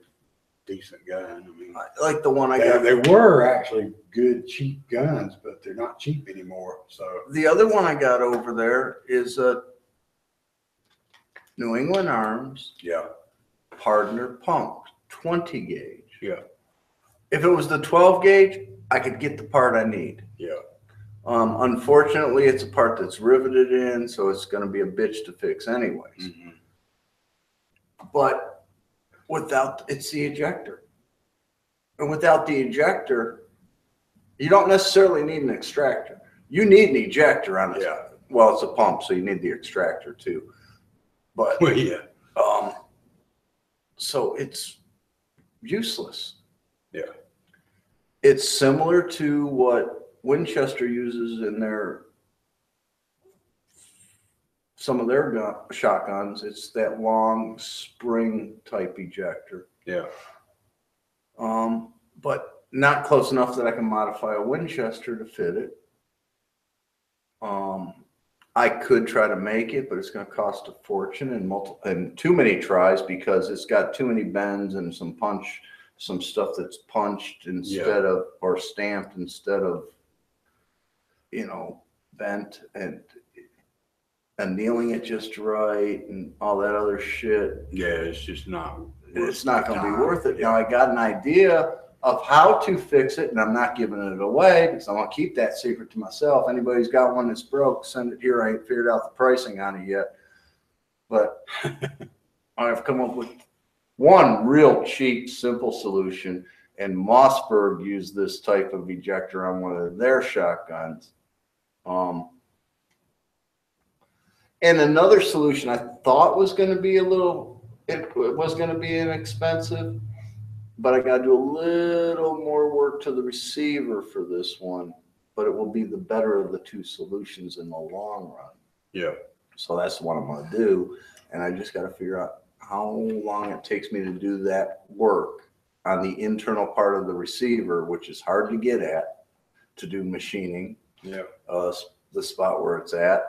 Speaker 1: decent gun. I mean,
Speaker 2: like the one I got.
Speaker 1: They were actually good, cheap guns, but they're not cheap anymore. So
Speaker 2: the other one I got over there is a New England Arms.
Speaker 1: Yeah.
Speaker 2: Partner pumped 20 gauge.
Speaker 1: Yeah.
Speaker 2: If it was the 12 gauge, I could get the part I need.
Speaker 1: Yeah.
Speaker 2: Unfortunately, it's a part that's riveted in, so it's going to be a bitch to fix anyways.
Speaker 1: Mm-hmm.
Speaker 2: But it's the ejector. And without the ejector, you don't necessarily need an extractor. You need an ejector on it.
Speaker 1: Yeah.
Speaker 2: Well, it's a pump, so you need the extractor too. But
Speaker 1: yeah.
Speaker 2: So it's useless.
Speaker 1: Yeah.
Speaker 2: It's similar to what Winchester uses in some of their shotguns. It's that long spring type ejector.
Speaker 1: Yeah.
Speaker 2: But not close enough that I can modify a Winchester to fit it. I could try to make it, but it's going to cost a fortune and too many tries because it's got too many bends and some stuff that's punched instead of, or stamped instead of, bent, and annealing it just right and all that other shit.
Speaker 1: Yeah, it's just not.
Speaker 2: It's not going to be worth it. Now I got an idea of how to fix it, and I'm not giving it away because I want to keep that secret to myself. Anybody's got one that's broke, send it here. I ain't figured out the pricing on it yet, but I've come up with one real cheap, simple solution. And Mossberg used this type of ejector on one of their shotguns. And another solution I thought was going to be it was going to be inexpensive, but I got to do a little more work to the receiver for this one, but it will be the better of the two solutions in the long run.
Speaker 1: Yeah.
Speaker 2: So that's what I'm going to do. And I just got to figure out how long it takes me to do that work on the internal part of the receiver, which is hard to get at, to do machining.
Speaker 1: Yeah.
Speaker 2: The spot where it's at.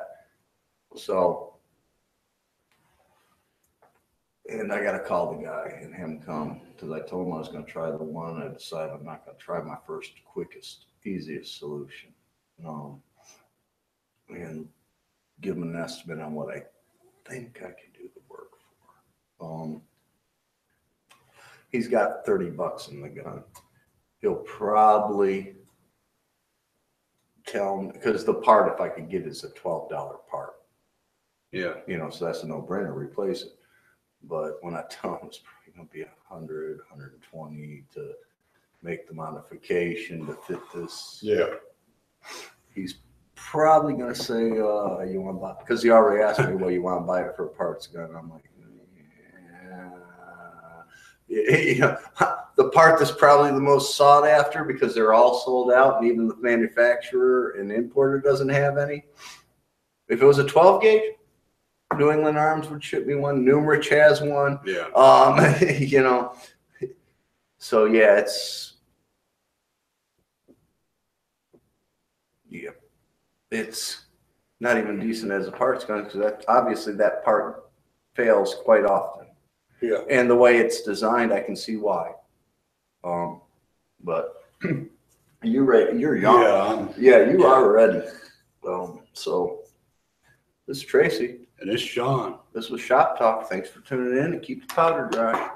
Speaker 2: So, and I got to call the guy and him come, because I told him I was going to try the one. I decided I'm not going to try my first, quickest, easiest solution. And give him an estimate on what I think I can do the work for. He's got $30 in the gun. He'll probably tell me, because the part, if I could get, is a $12 part.
Speaker 1: Yeah.
Speaker 2: So that's a no-brainer, replace it. But when I tell him it's probably going to be 100, 120 to make the modification to fit this.
Speaker 1: Yeah.
Speaker 2: He's probably going to say, you want to buy, because he already asked me, well, you want to buy it for a parts gun? I'm like, yeah. The part that's probably the most sought after, because they're all sold out, and even the manufacturer and importer doesn't have any. If it was a 12 gauge, New England Arms would ship me one. Numerich has one.
Speaker 1: Yeah.
Speaker 2: So yeah, it's not even decent as a parts gun, because obviously that part fails quite often.
Speaker 1: Yeah.
Speaker 2: And the way it's designed, I can see why. But you're young.
Speaker 1: Yeah.
Speaker 2: You are ready. So This is Tracy.
Speaker 1: And this is Sean.
Speaker 2: This was Shop Talk. Thanks for tuning in and keep the powder dry.